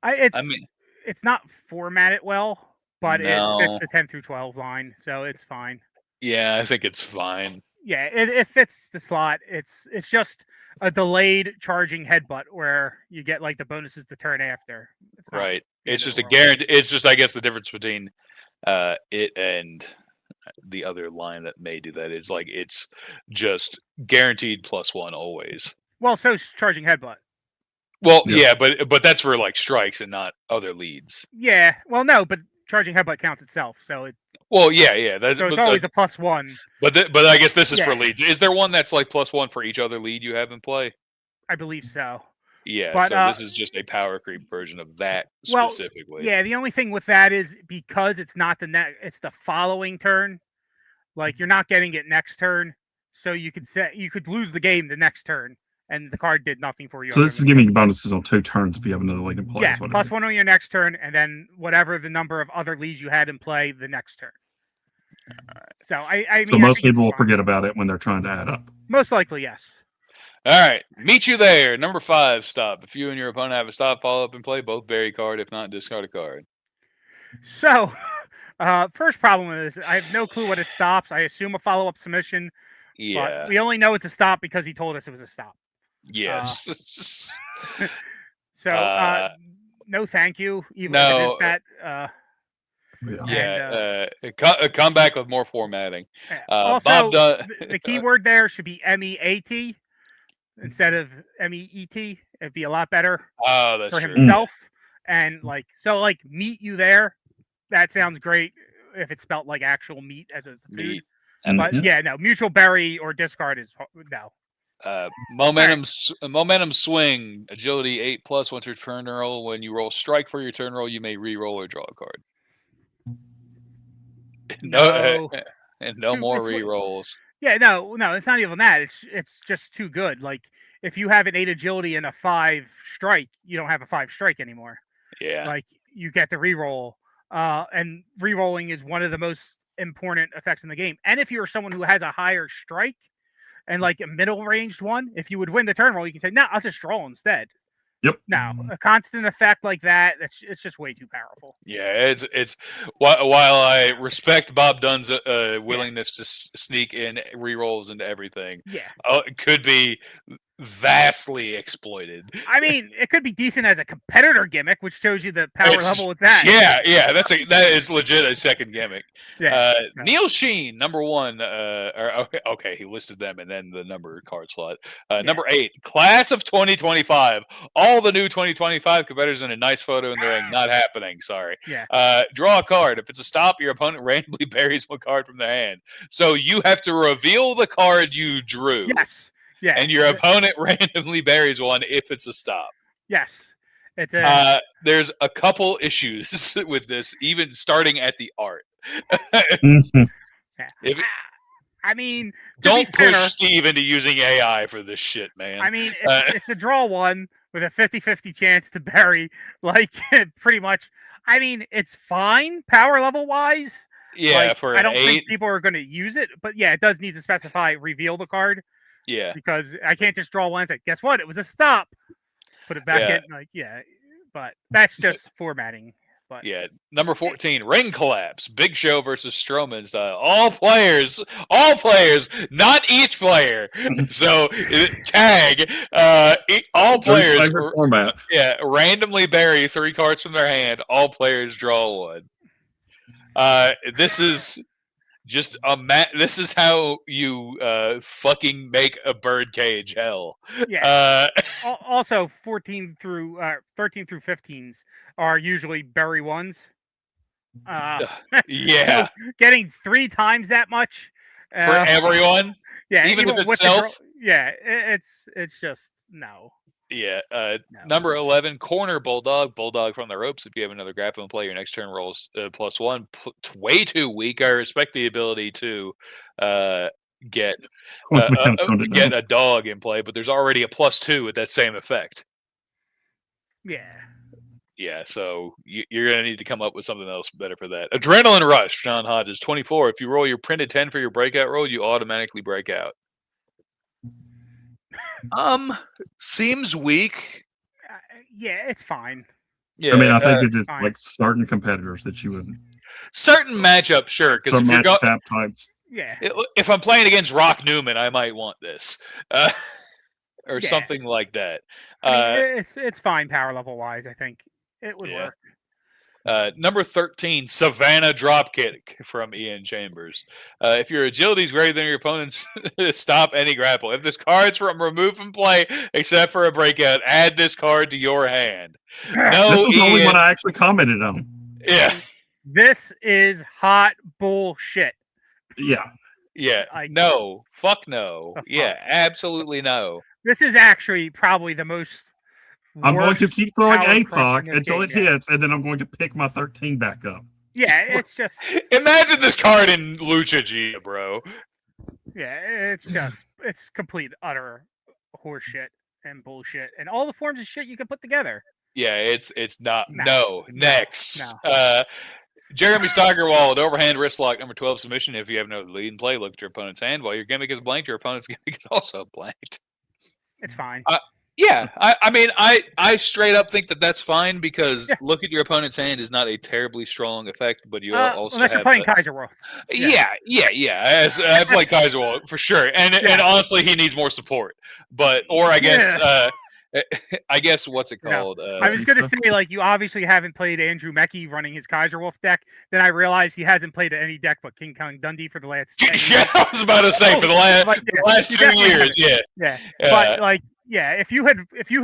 It's not formatted well, but it fits the 10 through 12 line, so it's fine. Yeah, I think it's fine. Yeah, it fits the slot. It's just a delayed charging headbutt where you get like the bonuses the turn after. Right. It's just a guarantee. It's just, I guess, the difference between it and the other line that may do that is like it's just guaranteed +1 always. Well, so charging headbutt. Well, yeah, but that's for like strikes and not other leads. Yeah. Well, no, but charging headbutt counts itself, so Well, yeah. That, so it's but, always a +1. but I guess this is for Yeah. leads. Is there one that's like +1 for each other lead you have in play? I believe so. Yeah, But, so this is just a power creep version of that Well, specifically. Yeah, the only thing with that is because it's not it's the following turn. Like you're not getting it next turn, so you could lose the game the next turn, and the card did nothing for you. So this is giving you bonuses on 2 turns if you have another lead in play. Yeah, +1 on your next turn, and then whatever the number of other leads you had in play the next turn. So I mean, So most people will forget about it when they're trying to add up. Most likely, yes. All right, meet you there. Number 5, stop. If you and your opponent have a stop, follow up, and play, both bury a card. If not, discard a card. So, first problem is I have no clue what it stops. I assume a follow-up submission. Yeah. But we only know it's a stop because he told us it was a stop. Yes. So, no thank you. Even No. if it is that. Yeah. Come back with more formatting. Also, Bob Dunn. the keyword there should be MEAT instead of MEET. It'd be a lot better Oh, that's for true. himself. And meet you there. That sounds great if it's spelt like actual meat as a food. Meat. But yeah, no, mutual bury or discard is no. Momentum swing, agility 8+. Once your turn roll, when you roll strike for your turn roll, you may re-roll or draw a card. No, and no more re-rolls. Yeah, no, it's not even that. It's just too good. Like if you have an 8 agility and a 5 strike, you don't have a 5 strike anymore. Yeah. Like you get the re-roll. And re-rolling is one of the most important effects in the game. And if you're someone who has a higher strike and like a middle ranged one, if you would win the turn roll, you can say, no, I'll just draw instead. Yep. Now, a constant effect like that, it's just way too powerful. Yeah, it's while I respect Bob Dunn's willingness to sneak in re-rolls into everything, it could be vastly exploited. I mean, it could be decent as a competitor gimmick, which shows you the power level it's at. Yeah, that is legit a second gimmick. Yeah. Neil Sheen, number 1. Okay, he listed them and then the number card slot. Number 8, class of 2025. All the new 2025 competitors in a nice photo in the ring. Not happening. Sorry. Yeah. Draw a card. If it's a stop, your opponent randomly buries one card from their hand. So you have to reveal the card you drew. Yes. Yeah. And your opponent randomly buries one if it's a stop. Yes. It's there's a couple issues with this, even starting at the art. I mean, don't push Steve into using AI for this shit, man. I mean, it's a draw one with a 50-50 chance to bury, like pretty much. I mean, it's fine power level wise. Yeah, for I don't 8. think people are going to use it, but yeah, it does need to specify reveal the card. Yeah, because I can't just draw one and say, guess what? It was a stop. Put it back in, but that's just formatting. But yeah, number 14, ring collapse. Big Show versus Strowman style. All players, not each player. So tag. All players. Format. Yeah, randomly bury 3 cards from their hand. All players draw 1. This is just this is how you fucking make a birdcage hell. Yeah. Also, 13 through 15s are usually bury ones. Yeah. So getting 3 times that much for everyone. Yeah, even if it's self. It's just no. Yeah. Number 11, corner bulldog from the ropes. If you have another grapple and play, your next turn rolls +1. Way too weak. I respect the ability to get a dog in play, but there's already a +2 with that same effect. Yeah, so you're going to need to come up with something else better for that. Adrenaline Rush, John Hodges, 24. If you roll your printed 10 for your breakout roll, you automatically break out. Seems weak. Yeah, it's fine. Yeah, I mean, I think it's like certain competitors that you would. Certain matchups, sure. Because if you're types. Yeah. If I'm playing against Rock Newman, I might want this, or something like that. I mean, it's fine power level wise. I think it would work. Number 13, Savannah Dropkick from Ian Chambers. If your agility is greater than your opponent's, stop any grapple. If this card's removed from play, except for a breakout, add this card to your hand. No, this was the only one I actually commented on. Yeah. This is hot bullshit. Yeah. Yeah. No. Fuck no. Yeah. Absolutely no. This is actually probably the most. I'm going to keep throwing power crunch APOC in this until game, it hits, and then I'm going to pick my 13 back up. Yeah, it's just. Imagine this card in Lucha G, bro. Yeah, it's complete utter horseshit and bullshit and all the forms of shit you can put together. Yeah, it's not. No. Next. No. Jeremy Steigerwald, overhand wrist lock, number 12 submission. If you have no lead and play, look at your opponent's hand. While your gimmick is blanked, your opponent's gimmick is also blanked. It's fine. Yeah, I mean, I straight up think that that's fine because look at your opponent's hand is not a terribly strong effect, but you also unless have you're playing Kaiser Wolf. Yeah. As I play Kaiser Wolf for sure, and honestly, he needs more support. But I guess what's it called? No. I was going to say, like, you obviously haven't played Andrew Mackey running his Kaiser Wolf deck. Then I realized he hasn't played any deck but King Kong Dundee for the last. Yeah, I was about to say for the last 2 years. Yeah. But like. Yeah, if you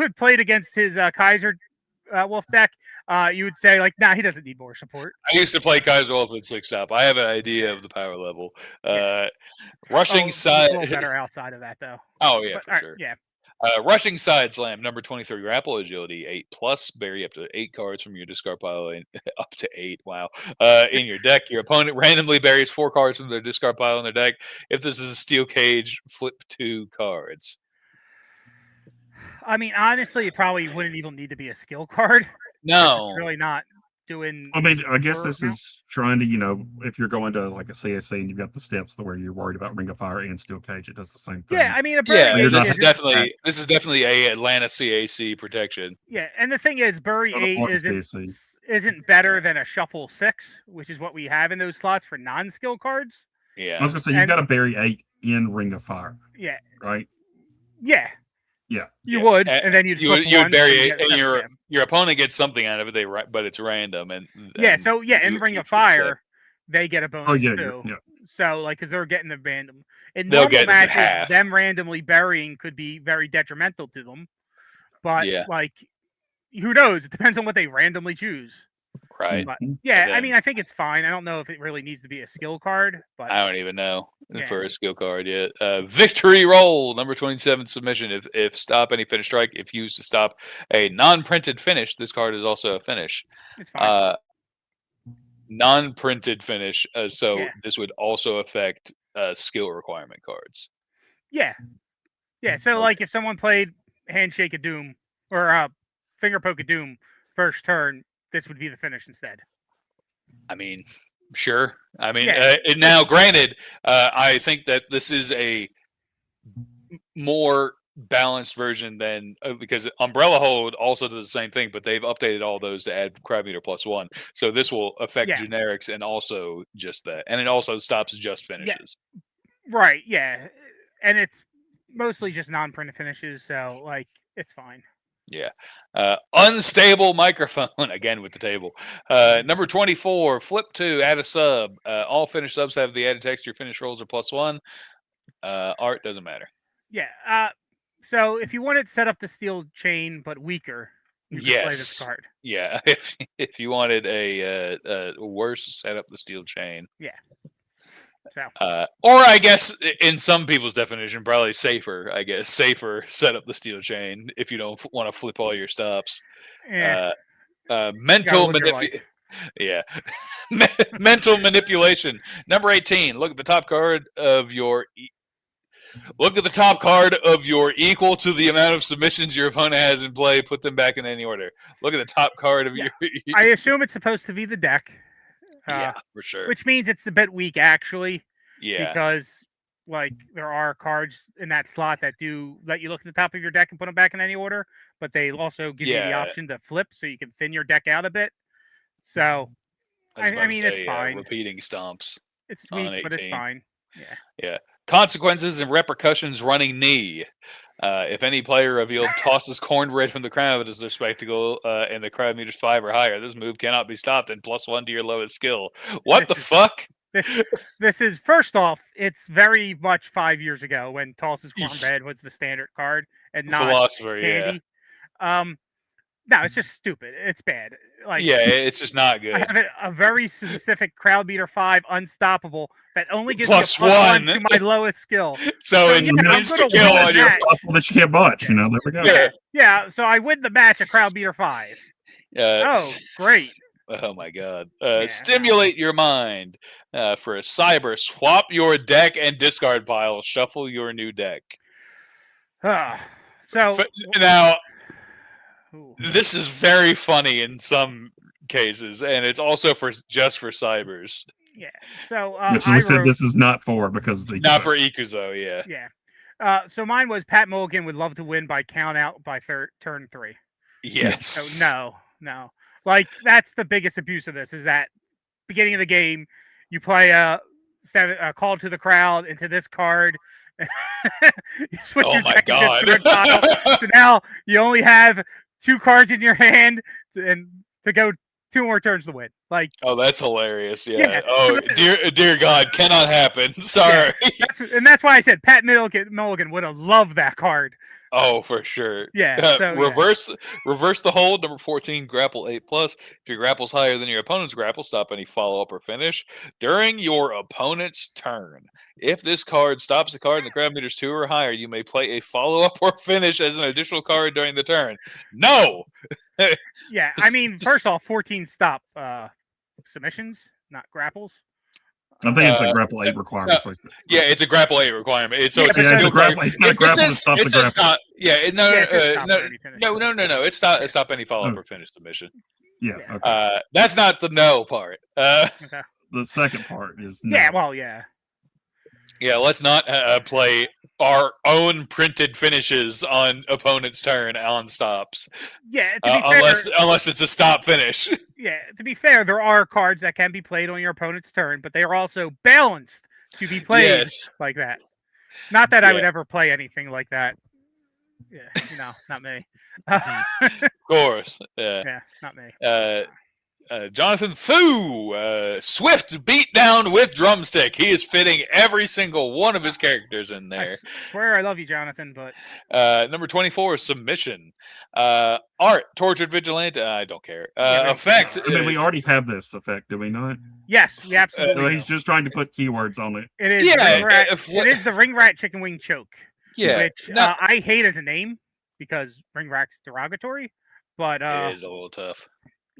had played against his Kaiser Wolf deck, you would say like, nah, he doesn't need more support. I used to play Kaiser Wolf at 6-up. I have an idea of the power level. Rushing side, a little better outside of that though. Oh yeah, for sure. Yeah. Rushing side slam, number 23, grapple agility 8+, bury up to 8 cards from your discard pile, up to 8. Wow. In your deck, your opponent randomly buries 4 cards from their discard pile in their deck. If this is a steel cage, flip 2 cards. I mean, honestly, it probably wouldn't even need to be a skill card. No. It's really not doing. I mean, I guess this is trying to, if you're going to like a CSC and you've got the steps where you're worried about Ring of Fire and Steel Cage, it does the same thing. Yeah, I mean, this is definitely a Atlanta CAC protection. Yeah, and the thing is, Bury 8 isn't better than a Shuffle 6, which is what we have in those slots for non-skill cards. Yeah, I was gonna say you've got to bury 8 in Ring of Fire. Yeah. Right. Yeah. Yeah, you would, and then you'd bury it, and your opponent gets something out of it. But it's random, and in Ring of Fire, they get a bonus too. Yeah. So because they're getting the random. In normal matches, them randomly burying could be very detrimental to them. But who knows? It depends on what they randomly choose. Right. But, I mean, I think it's fine. I don't know if it really needs to be a skill card, but I don't even know for a skill card yet. Victory roll, number 27 submission. If stop any finish strike, if used to stop a non-printed finish, this card is also a finish. It's fine. Non-printed finish, this would also affect skill requirement cards. Yeah. So like if someone played Handshake of Doom or Finger Poke of Doom first turn, this would be the finish instead. I mean, sure. I mean, now granted, I think that this is a more balanced version than because Umbrella Hold also does the same thing, but they've updated all those to add Crab Meter +1. So this will affect generics and also just that, and it also stops just finishes. Right. Yeah, and it's mostly just non-printed finishes, so like it's fine. Yeah. Unstable microphone, again with the table. Number 24, flip 2, add a sub. All finished subs have the added text. Your finish rolls are +1. Art doesn't matter. Yeah. So if you wanted to set up the steel chain but weaker, you could play this card. Yeah. If you wanted a worse, set up the steel chain. Yeah. So. Or I guess in some people's definition, probably safer. I guess safer set up the steel chain if you don't want to flip all your stops. Yeah. Mental manipulation. Yeah. Mental manipulation. Number 18. Look at the top card of your. Look at the top card of your equal to the amount of submissions your opponent has in play. Put them back in any order. Look at the top card of your. I assume it's supposed to be the deck. Yeah, for sure. Which means it's a bit weak, actually. Yeah. Because, like, there are cards in that slot that do let you look at the top of your deck and put them back in any order, but they also give you the option to flip so you can thin your deck out a bit. So, I mean, it's fine. Repeating stomps. It's weak, but it's fine. Yeah. Consequences and repercussions running knee. If any player revealed tosses cornbread from the crown as their spectacle and the crowd meters 5 or higher, this move cannot be stopped and +1 to your lowest skill. What the fuck? This is, first off, it's very much 5 years ago when tosses cornbread was the standard card and not Philosopher, candy. No, it's just stupid. It's bad. Like Yeah, it's just not I good. have a very specific crowd beater 5 unstoppable that only gives Plus me a +1 1. to my lowest skill. So it's yeah, I'm insta gonna kill win on the your. match. Possible that you can't botch. You know, there we go. Yeah. Yeah, so I win the match at crowd beater 5. Oh, great. Oh my god. Yeah, Stimulate your mind. For a cyber, swap your deck and discard pile. Shuffle your new deck. So Now, ooh. this is very funny in some cases, and it's also just for cybers. Yeah. So Yeah, so we said this is not for because the Not for Ikuzo, yeah. Yeah. So mine was Pat Mulligan would love to win by count out by turn 3. Yes. So no. Like that's the biggest abuse of this is that beginning of the game, you play a call to the crowd into this card. You switch Oh your my deck to god. discard pile. So now you only have 2 cards in your hand and to go 2 more turns to win. Like Oh, that's hilarious. Yeah. Yeah. Oh, dear God, cannot happen. Sorry. that's why I said Pat Mulligan would have loved that card. Oh, for sure. Yeah. So, reverse the hold. Number 14, grapple 8+. If your grapple's higher than your opponent's grapple, stop any follow-up or finish during your opponent's turn. If this card stops a card in the crowd meters 2 or higher, you may play a follow-up or finish as an additional card during the turn. No! Yeah, I mean, first off, 14 stop submissions, not grapples. I think it's a grapple 8 requirement. Yeah, it's a grapple 8 requirement. It's not a grapple. It's not a grapple to stop the grapple. Stop. Yeah, no. It's stop any follow-up or finish submission. Yeah. Okay. That's not the no part. Okay. The second part is no. Yeah. Well, yeah. Yeah, let's not play our own printed finishes on opponent's turn on stops. Yeah, to be fair, unless it's a stop finish. Yeah, to be fair, there are cards that can be played on your opponent's turn, but they are also balanced to be played like that. Not that I would ever play anything like that. Yeah, no, not me. Of course. Yeah, not me. Jonathan Fu, swift beatdown with drumstick. He is fitting every single one of his characters in there. I swear I love you, Jonathan, but number 24 is submission. Art, tortured vigilante. I don't care. Effect. I mean, we already have this effect, do we not? Yes, we absolutely. So he's just trying to put keywords on it. It is. Yeah, it is the ring rat chicken wing choke. Yeah, which I hate as a name because ring rat's derogatory, but it is a little tough.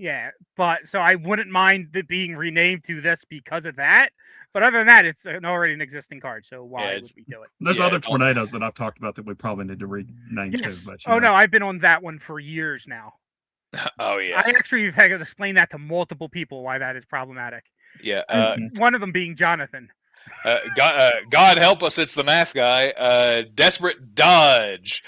Yeah, but so I wouldn't mind it being renamed to this because of that. But other than that, it's already an existing card, so why would we do it? There's other tornadoes that I've talked about that we probably need to rename too. But, no, I've been on that one for years now. Oh yeah, I actually have had to explain that to multiple people why that is problematic. Yeah, one of them being Jonathan. God help us, it's the math guy. Desperate dodge.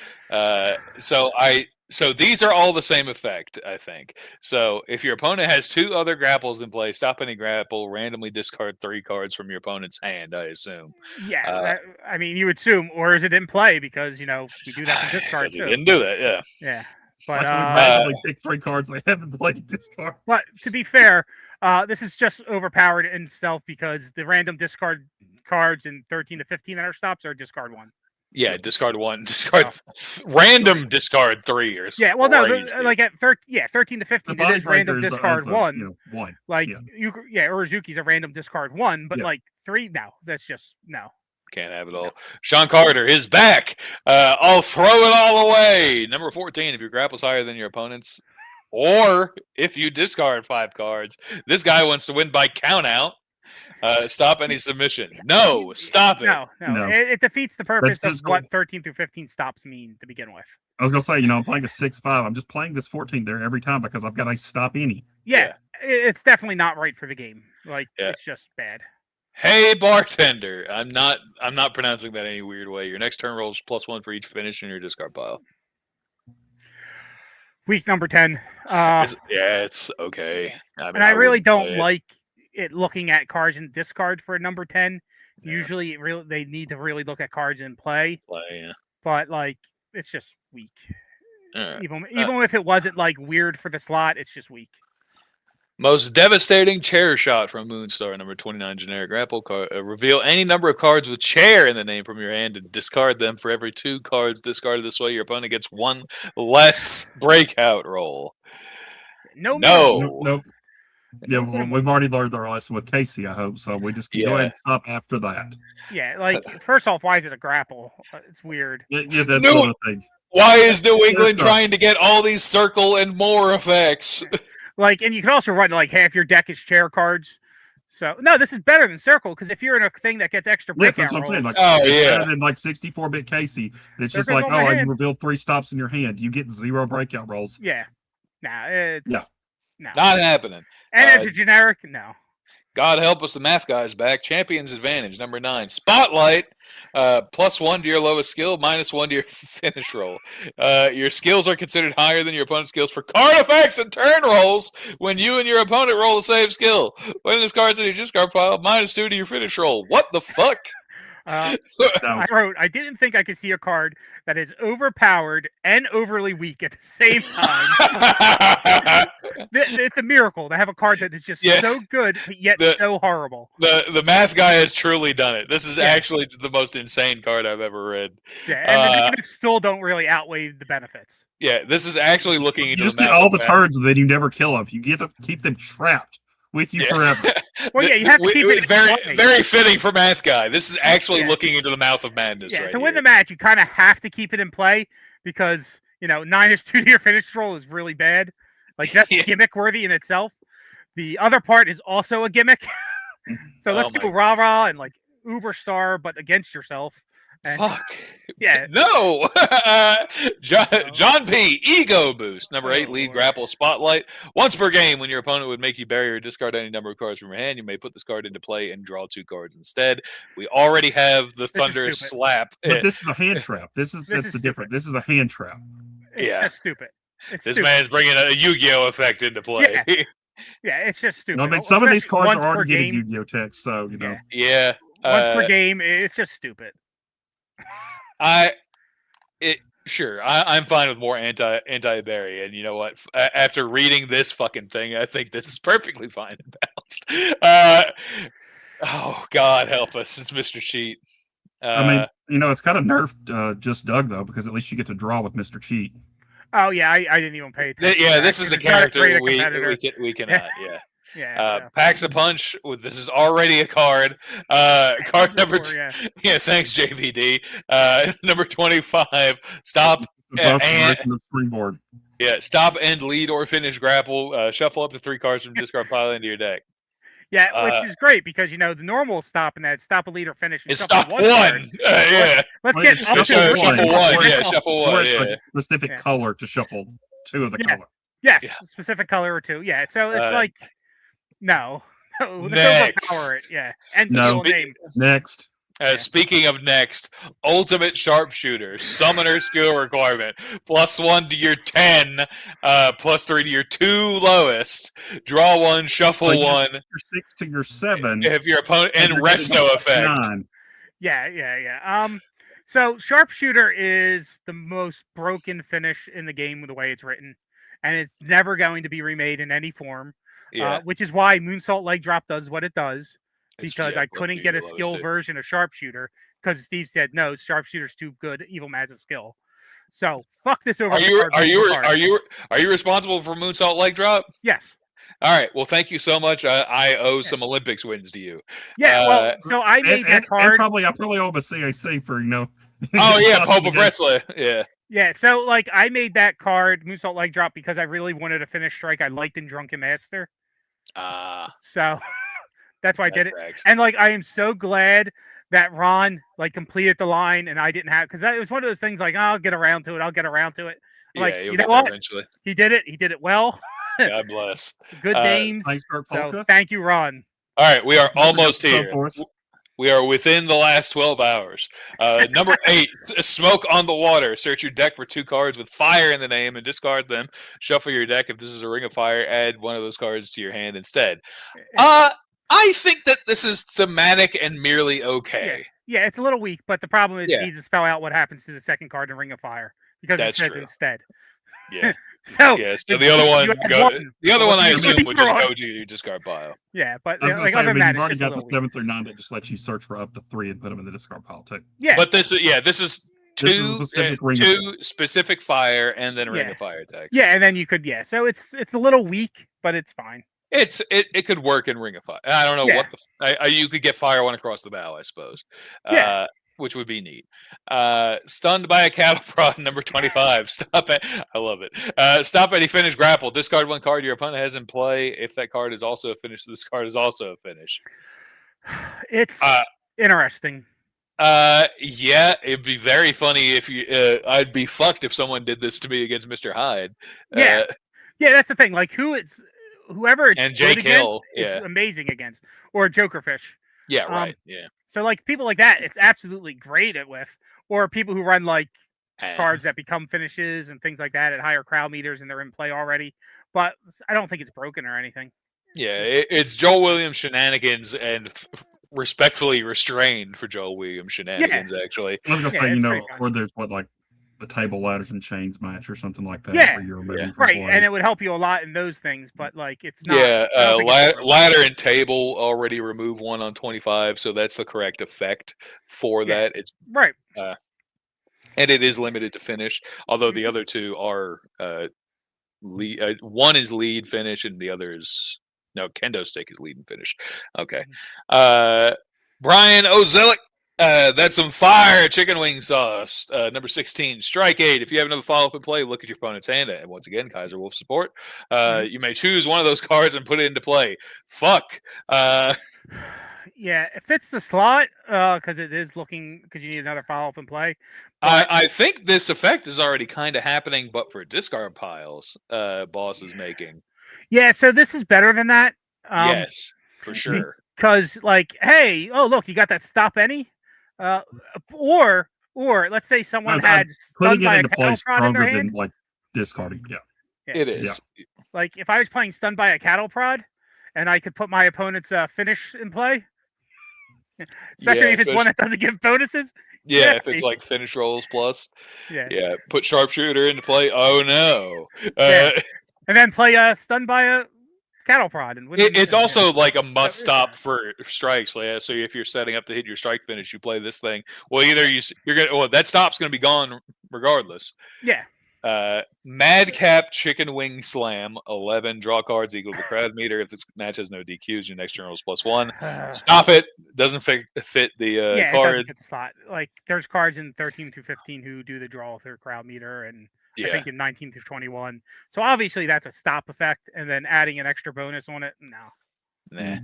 So these are all the same effect, I think. So if your opponent has 2 other grapples in play, stop any grapple, randomly discard 3 cards from your opponent's hand, I assume. Yeah, I mean, you would assume, or is it in play? Because, we do that to discard too. He didn't do that, yeah. Yeah, but randomly pick 3 cards they haven't played discard. But to be fair, this is just overpowered in itself because the random discard cards in 13 to 15 that are stops are discard 1. Yeah, discard 1, random discard 3 or something. Yeah, well, no, like at 13 to 15, it is random discard 1. Like Urazuki's a random discard 1, but like 3, no, that's just no. Can't have it all. Sean Carter is back. I'll throw it all away. Number 14, if your grapple's higher than your opponent's, or if you discard 5 cards, this guy wants to win by count out. Stop any submission. No, stop it. No. It defeats the purpose of what 13 through 15 stops mean to begin with. I was going to say, I'm playing a 6-5. I'm just playing this 14 there every time because I've got a stop any. Yeah, it's definitely not right for the game. Like, it's just bad. Hey, bartender. I'm not pronouncing that any weird way. Your next turn rolls +1 for each finish in your discard pile. Week number 10. It's okay. I really don't like it looking at cards in discard for a number 10. Usually they need to really look at cards in play. But like it's just weak. Even if it wasn't like weird for the slot, it's just weak. Most devastating chair shot from Moonstar, number 29 generic grapple card. Reveal any number of cards with chair in the name from your hand and discard them. For every 2 cards discarded this way, your opponent gets 1 less breakout roll. No. Nope. Yeah, we've already learned our lesson with Casey, I hope. So we just can go ahead and stop after that. Yeah, like, first off, why is it a grapple? It's weird. Yeah, that's another thing. Why is New England trying to get all these circle and more effects? Like, and you can also run, like, half your deck is chair cards. So, no, this is better than circle, because if you're in a thing that gets extra breakout that's what I'm saying. rolls- Like, Oh, yeah. better than like 64-bit Casey. It's There just goes like, all my I hand. revealed 3 stops in your hand. You get 0 breakout rolls. Yeah. Nah, it's... Yeah. No. Not happening. And as a generic, no. God help us, the math guy's back. Champion's Advantage, number 9. Spotlight, +1 to your lowest skill, -1 to your finish roll. Your skills are considered higher than your opponent's skills for card effects and turn rolls when you and your opponent roll the same skill. When this card's in your discard pile, -2 to your finish roll. What the fuck? I wrote, I didn't think I could see a card that is overpowered and overly weak at the same time. It's a miracle to have a card that is just so good, but yet so horrible. The math guy has truly done it. This is actually the most insane card I've ever read. Yeah, and the negatives still don't really outweigh the benefits. Yeah, this is actually looking You into just the get math all of the math. turns and then you never kill them. You get to keep them trapped with you forever. Well, yeah, you have to keep it in very, play. very fitting for math guy. This is actually looking into the mouth of madness. Yeah, right to win here. the match, you kind of have to keep it in play because, you know, -2 to your finish roll is really bad. Like, that's gimmick worthy in itself. The other part is also a gimmick. So let's go rah-rah and, like, Uber Star, but against yourself. And, Fuck. Yeah. No. John P. Ego Boost. Number 8, lead grapple spotlight. Once per game, when your opponent would make you bury or discard any number of cards from your hand, you may put this card into play and draw 2 cards instead. We already have the thunderous slap. But this is a hand trap. That's the difference. This is a hand trap. It's just stupid. It's This stupid. man's bringing a Yu-Gi-Oh effect into play. Yeah, it's just stupid. I mean, some of these Especially cards once are per already getting game. Yu-Gi-Oh text, so you know. Yeah. Once per game, it's just stupid. I'm fine with more anti-Barry, and you know what? After reading this fucking thing, I think this is perfectly fine and balanced. Oh God, help us! It's Mr. Cheat. I mean, you know, it's kind of nerfed just Doug though, because at least you get to draw with Mr. Cheat. Oh yeah, I didn't even pay attention. Yeah, to this that, is a 'cause it's not character great a we competitor. cannot. Yeah. Yeah. Packs a Punch. This is already a card. Card number thanks JVD. Number 25. Stop and springboard. Yeah, stop, end, lead, or finish grapple. Shuffle up to 3 cards from discard pile into your deck. Yeah, which is great because, you know, the normal stop in that stop a lead or finish. It's stop 1. Yeah. Let's get up to shuffle 1. Yeah, shuffle 1. Yeah. Like a specific color to shuffle 2 of the color. Yes, specific color or 2. Yeah, so it's like, no. Let's Next. overpower it. Yeah. And No. name. Next. Speaking of next, Ultimate Sharpshooter, Summoner Skill Requirement, +1 to your 10, +3 to your 2 lowest. Draw 1, shuffle 1. Your 6 to your 7. If your opponent and resto effect. 9. Yeah. So Sharpshooter is the most broken finish in the game with the way it's written, and it's never going to be remade in any form. Which is why Moonsault Leg Drop does what it does. Because I couldn't get a skill version of Sharpshooter because Steve said no, Sharpshooter's too good. Evil Maz's skill. So fuck this over. Are you responsible for Moonsault Leg Drop? Yes. All right. Well, thank you so much. I owe some Olympics wins to you. Yeah. Well, so I made that card. And I probably owe him a CAC for Oh yeah, Popa Presley. Yeah. Yeah. So like I made that card Moonsault Leg Drop because I really wanted a finish strike I liked in Drunken Master. So. That's why I did it. And like I am so glad that Ron like completed the line and I didn't have because it was one of those things like I'll get around to it. Like you know what? Eventually. He did it well. God bless. Good names. So thank you, Ron. All right, we are almost here. We are within the last 12 hours. Number 8, Smoke on the Water. Search your deck for 2 cards with fire in the name and discard them. Shuffle your deck. If this is a Ring of Fire, add one of those cards to your hand instead. I think that this is thematic and merely okay. Yeah, it's a little weak, but the problem is it needs to spell out what happens to the second card in Ring of Fire because it says instead. Yeah. So Yeah, so the other one, the other one I You assume would just draw. go to your discard pile. Yeah, but I was gonna like say, other I than mean, that, you've already it's just got a the little weak. 7 through 9 that just lets you search for up to 3 and put them in the discard pile too. Yeah, But this is This is two specific ring two specific fire and then ring Yeah. of fire attacks. yeah, and then you could so it's a little weak, but it's fine. It could work in Ring of Fire. I don't know Yeah. what you could get fire one across the bow, I suppose. Yeah. Which would be neat. Stunned by a cattle prod, number 25. Stop it. I love it. Stop any finish grapple. Discard one card your opponent has in play. If that card is also a finish, this card is also a finish. It's interesting. Yeah, it'd be very funny if you. I'd be fucked if someone did this to me against Mr. Hyde. Yeah, that's the thing. Like whoever it's And Jake good against, Hill, it's yeah. amazing against, or Jokerfish. Yeah, right. Yeah. So like people like that, it's absolutely great with, or people who run like And- cards that become finishes and things like that at higher crowd meters and they're in play already. But I don't think it's broken or anything. Yeah, it's Joel Williams shenanigans and respectfully restrained for Joel Williams shenanigans. Actually, I was gonna Yeah, say, it's pretty fun. or there's like the table ladders and chains match or something like that. Yeah. where you're removing from Right, play. and it would help you a lot in those things, but like it's not. yeah. I don't think it's broken. Ladder and table already remove one on 25, so that's the correct effect for Yeah. that. It's Right. and it is limited to finish, although Mm-hmm. the other two are lead. One is lead finish, and the other is kendo stick is lead and finish. Okay, Brian Ozelic. That's some fire chicken wing sauce. Number 16, strike 8. If you have another follow-up in play, look at your opponent's hand. And once again, Kaiser Wolf support. You may choose one of those cards and put it into play. Fuck. Yeah, it fits the slot because it is looking because you need another follow up and play. But I think this effect is already kind of happening, but for discard piles, Boss is making. yeah, so this is better than that. Yes, for sure. Because like, hey, oh look, you got that stop any, or let's say someone had stunned putting by it a into cattle play prod in their stronger hand. than like discarding. Yeah. It is. Like if I was playing stunned by a cattle prod, and I could put my opponent's finish in play, especially if it's one that doesn't give bonuses. Yeah, if it's like finish rolls plus. Yeah. Yeah, put sharpshooter into play. Oh no. Yeah. And then play stunned by a cattle prod. And It's also like a must is stop that. for strikes. Yeah, so if you're setting up to hit your strike finish, you play this thing. Well, either you're gonna that stop's gonna be gone regardless. Yeah. Madcap Chicken Wing Slam 11. Draw cards equal to the crowd meter. If this match has no DQs, your next turn rolls +1. Stop it. Doesn't fit the yeah, it card. doesn't fit the slot. Like there's cards in 13 through 15 who do the draw through crowd meter, and I Yeah. think in 19 through 21. So obviously that's a stop effect, and then adding an extra bonus on it. No. Nah.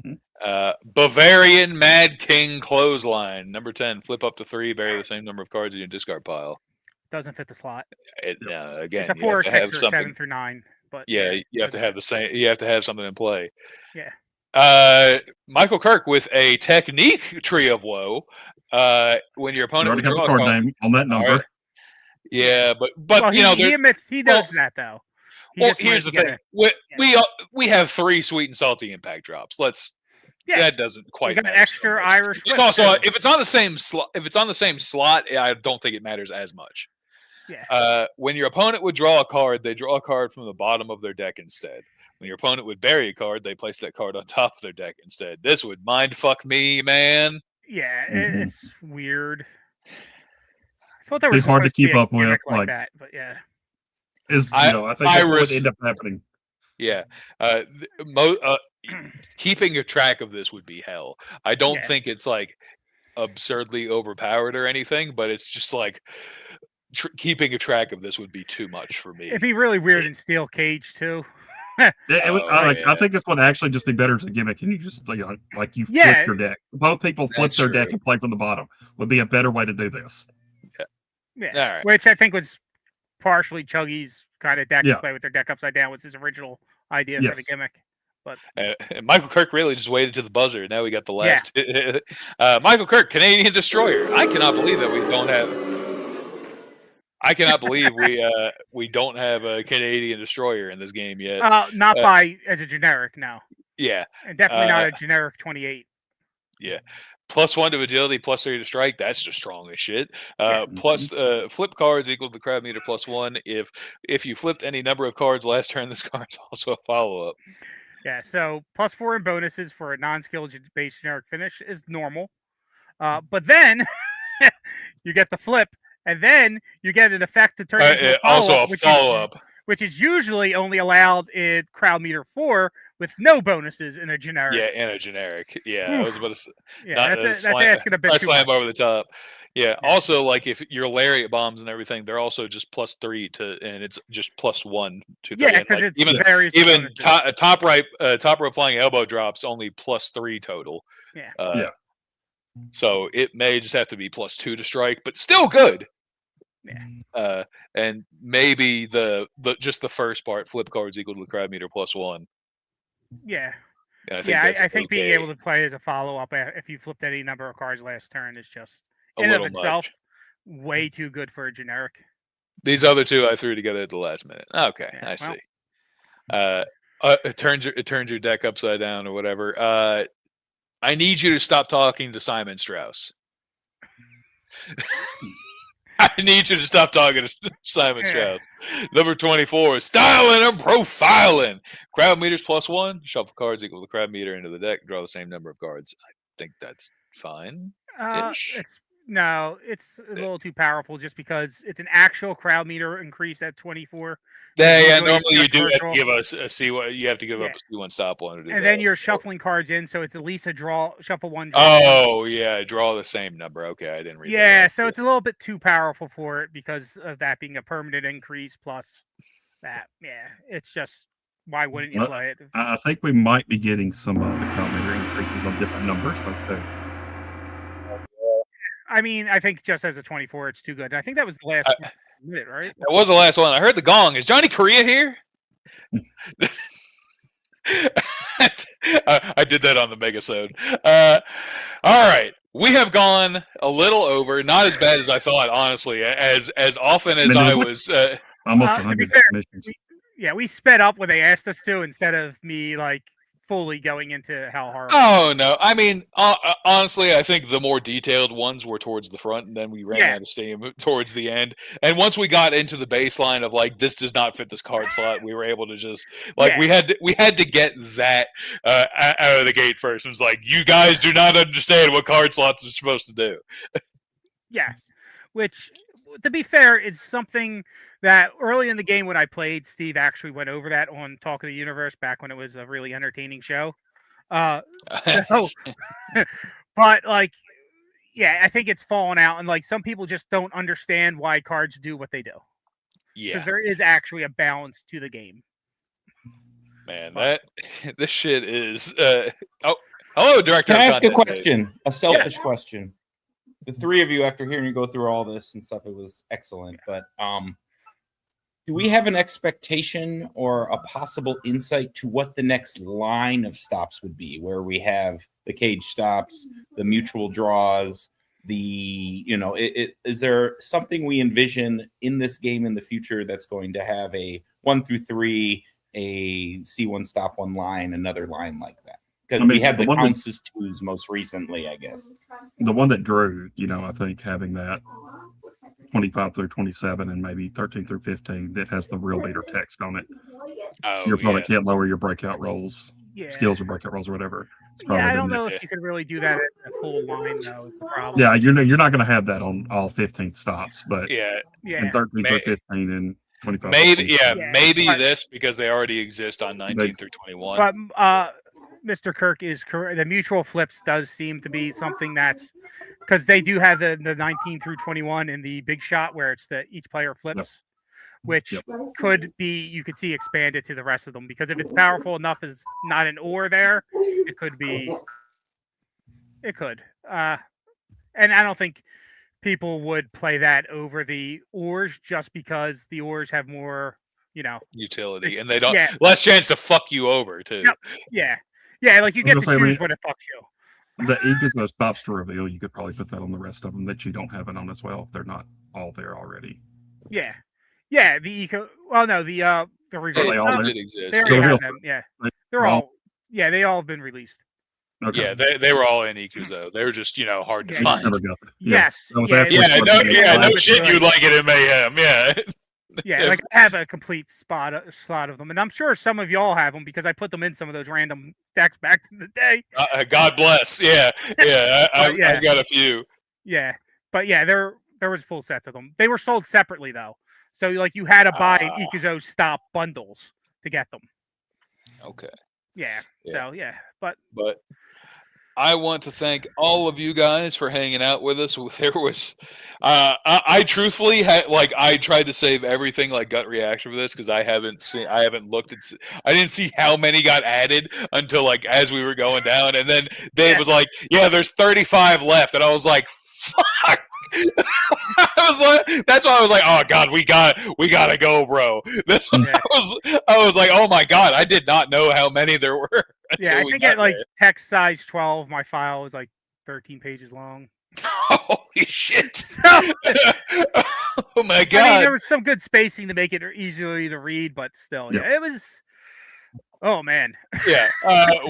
Mhm. Bavarian Mad King Clothesline. Number 10. Flip up to 3. Bury the same number of cards in your discard pile. Doesn't fit the slot. Again, It's a you 4 have or to 6 have or something. 7 through 9. But Yeah, you have to have the same. You have to have something in play. Yeah. Michael Kirk with a technique tree of woe. When your You opponent already would got the draw a card card. name on that All number. right. Yeah, but Well, you know, he admits he knows that though. He well, just here's wanted the to get thing: it. we have 3 sweet and salty impact drops. Yeah. That doesn't quite. We got matter so extra much. Irish It's whip, also too. if it's on the same slot. If it's on the same slot, I don't think it matters as much. Yeah. When your opponent would draw a card, they draw a card from the bottom of their deck instead. When your opponent would bury a card, they place that card on top of their deck instead. This would mind fuck me, man. Yeah, Mhm. it's weird. I thought there was It's hard to supposed be keep a up with, gimmick like- that, but yeah. I think that's what ended up happening. Yeah. Keeping a track of this would be hell. I don't Yeah. think it's like absurdly overpowered or anything, but it's just like keeping a track of this would be too much for me. It'd be really weird in Steel Cage too. I think this would actually just be better as a gimmick, and you just you flip Yeah. your deck. Both people flip That's their deck true. and play from the bottom. Would be a better way to do this. Yeah. All right. Which I think was partially Chuggy's kind of deck Yeah. to play with their deck upside down was his original idea for the Yes. gimmick. And Michael Kirk really just waited to the buzzer. Now we got the last. Michael Kirk, Canadian Destroyer. I cannot believe that we don't have. I cannot believe we don't have a Canadian Destroyer in this game yet. Not by as a generic, no. Yeah. And definitely not a generic 28. +1 to agility, +3 to strike. That's just strong as shit. Plus, flip cards equal to crowd meter +1. If you flipped any number of cards last turn, this card's also a follow up. Yeah, so +4 in bonuses for a non-skill based generic finish is normal. But then you get the flip, and then you get an effect to turn into a follow-up, also a follow-up. Which is usually only allowed in crowd meter 4 with no bonuses in a generic. Yeah, in a generic. Yeah, I was about to say. Yeah, that's asking a bit too slam much. over the top. Yeah. Also, like if your lariat bombs and everything, they're also just +3 to, and it's just +1 to. Yeah, because like, it's even top rope flying elbow drops only +3 total. Yeah. So it may just have to be +2 to strike, but still good. Yeah. And maybe just the first part, flip cards equal to the crowd meter +1. Yeah. And I think being able to play as a follow-up if you flipped any number of cards last turn is just a in little of itself much. Way too good for a generic. These other two I threw together at the last minute. Okay, Yeah, I see. It turns your deck upside down or whatever. I need you to stop talking to Simon Strauss. I need you to stop talking to Simon Strauss. Number 24, styling and profiling. Crowd meters +1. Shuffle cards equal to crowd meter into the deck. Draw the same number of cards. I think that's fine. It's a little too powerful just because it's an actual crowd meter increase at 24. Yeah. Normally you do have to give us a C1. You have to give up a C1 stop one to do and that. then you're shuffling cards in, so it's at least a draw. Shuffle one. Draw draw the same number. Okay, I didn't read that. Yeah, so it's a little bit too powerful for it because of that being a permanent increase plus that. Yeah, it's just why wouldn't you play it? I think we might be getting some of the crowd meter increases on different numbers, but. I mean, I think just as a 24, it's too good. I think that was the last minute, right? That was the last one. I heard the gong. Is Johnny Correa here? I did that on the Megasode. All right. We have gone a little over. Not as bad as I thought, honestly. As often as I was... almost 100 definitions. We sped up when they asked us to instead of me, fully going into how hard. Oh no! I mean, honestly, I think the more detailed ones were towards the front, and then we ran out of steam towards the end. And once we got into the baseline of this does not fit this card slot, we were able to just we had to get that out of the gate first. It was like, you guys do not understand what card slots are supposed to do. Yes, which, to be fair, is something that early in the game when I played, Steve actually went over that on Talk of the Universe back when it was a really entertaining show. But I think it's fallen out, and some people just don't understand why cards do what they do. Yeah, because there is actually a balance to the game. Man, this shit is. Hello, Director. Can I ask a question? A selfish question. The three of you, after hearing you go through all this and stuff, it was excellent. But do we have an expectation or a possible insight to what the next line of stops would be, where we have the cage stops, the mutual draws, is there something we envision in this game in the future that's going to have a 1 through 3, a C1 stop one line, another line like that? Because we had the counts as 2s most recently, I guess. The one that drew, I think having that 25 through 27 and maybe 13 through 15 that has the real beater text on it. Your opponent can't lower your breakout rolls, skills or breakout rolls or whatever. I don't know if you could really do that in a full line, though. Is the problem. Yeah, you're not going to have that on all 15 stops, but in 13 through 15 and 25. Maybe this because they already exist on 19 through 21. But Mr. Kirk is correct. The mutual flips does seem to be something that's because they do have the 19 through 21 in the big shot where it's each player flips, which could be, you could see expanded to the rest of them, because if it's powerful enough as not an or there, it could. And I don't think people would play that over the ors just because the ors have more, utility, and they don't less chance to fuck you over too. Yeah, you get to choose when it fucks you. The Eco stops to reveal, you could probably put that on the rest of them that you don't have it on as well if they're not all there already. Yeah, the Eco. Well, no, the reveal. They all did exist. They already have them. Yeah, they're all. Yeah, they all have been released. Okay. Yeah, they were all in Ikuzo. They were just hard to Yeah, You just find. never got that. Yes. That was Yeah, after Yeah, we started no doing shit. Right. You'd like it in Mayhem. Yeah. Yeah, like I have a complete slot of them, and I'm sure some of y'all have them because I put them in some of those random decks back in the day. God bless. Yeah, yeah. I've yeah. got a few. Yeah, but yeah, there was full sets of them. They were sold separately though, so like you had to buy Ikuzo stop bundles to get them. Okay. Yeah. Yeah. So yeah, but I want to thank all of you guys for hanging out with us. There was, I truthfully had I tried to save everything like gut reaction for this because I haven't looked at, I didn't see how many got added until like as we were going down, and then Dave was like, "Yeah, there's 35 left," and I was like, "Fuck." I was like, that's why I was like, "Oh God, we gotta go, bro." This one, I was like, "Oh my God, I did not know how many there were." Yeah, I think at like text size 12, my file is like 13 pages long. Holy shit! So, oh my God! I mean, there was some good spacing to make it easily to read, but still, yeah, it was. Oh man. Yeah,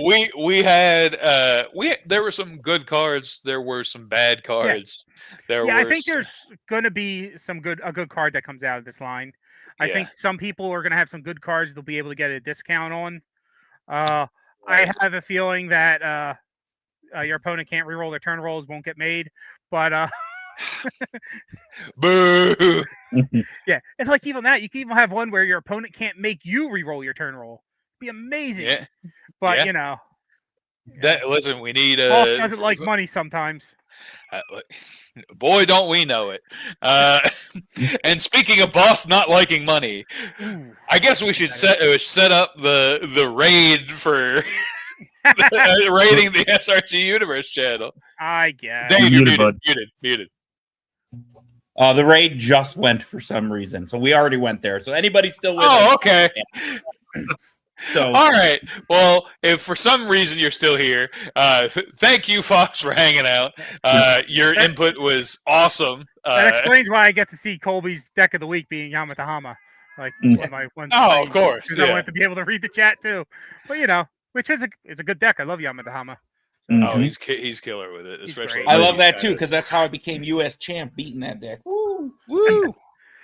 we had there were some good cards. There were some bad cards. I think there's gonna be a good card that comes out of this line. I think some people are gonna have some good cards they'll be able to get a discount on. I have a feeling that your opponent can't reroll their turn rolls, won't get made, but boo. Yeah, it's like even that you can even have one where your opponent can't make you reroll your turn roll. Be amazing. Yeah. But that listen, we need boss doesn't like money sometimes. Boy, don't we know it. And speaking of boss not liking money, I guess we should set up the raid for raiding the SRT Universe channel. I guess. Dave, you're muted. The raid just went for some reason, so we already went there. So anybody still with us? Oh, okay. So all right. Well, if for some reason you're still here, thank you, Fox, for hanging out. Your input was awesome. That explains why I get to see Colby's deck of the week being Yamatahama. Like of course. I wanted to be able to read the chat too. But which is a good deck. I love Yamatahama. Oh, he's killer with it, especially. I love that too because that's how I became U.S. champ, beating that deck. Woo, woo.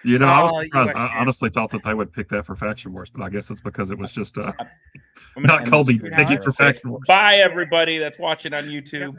I was surprised. I honestly thought that they would pick that for Faction Wars, but I guess it's because it was just not Colby picking for Faction Wars. Bye, everybody that's watching on YouTube.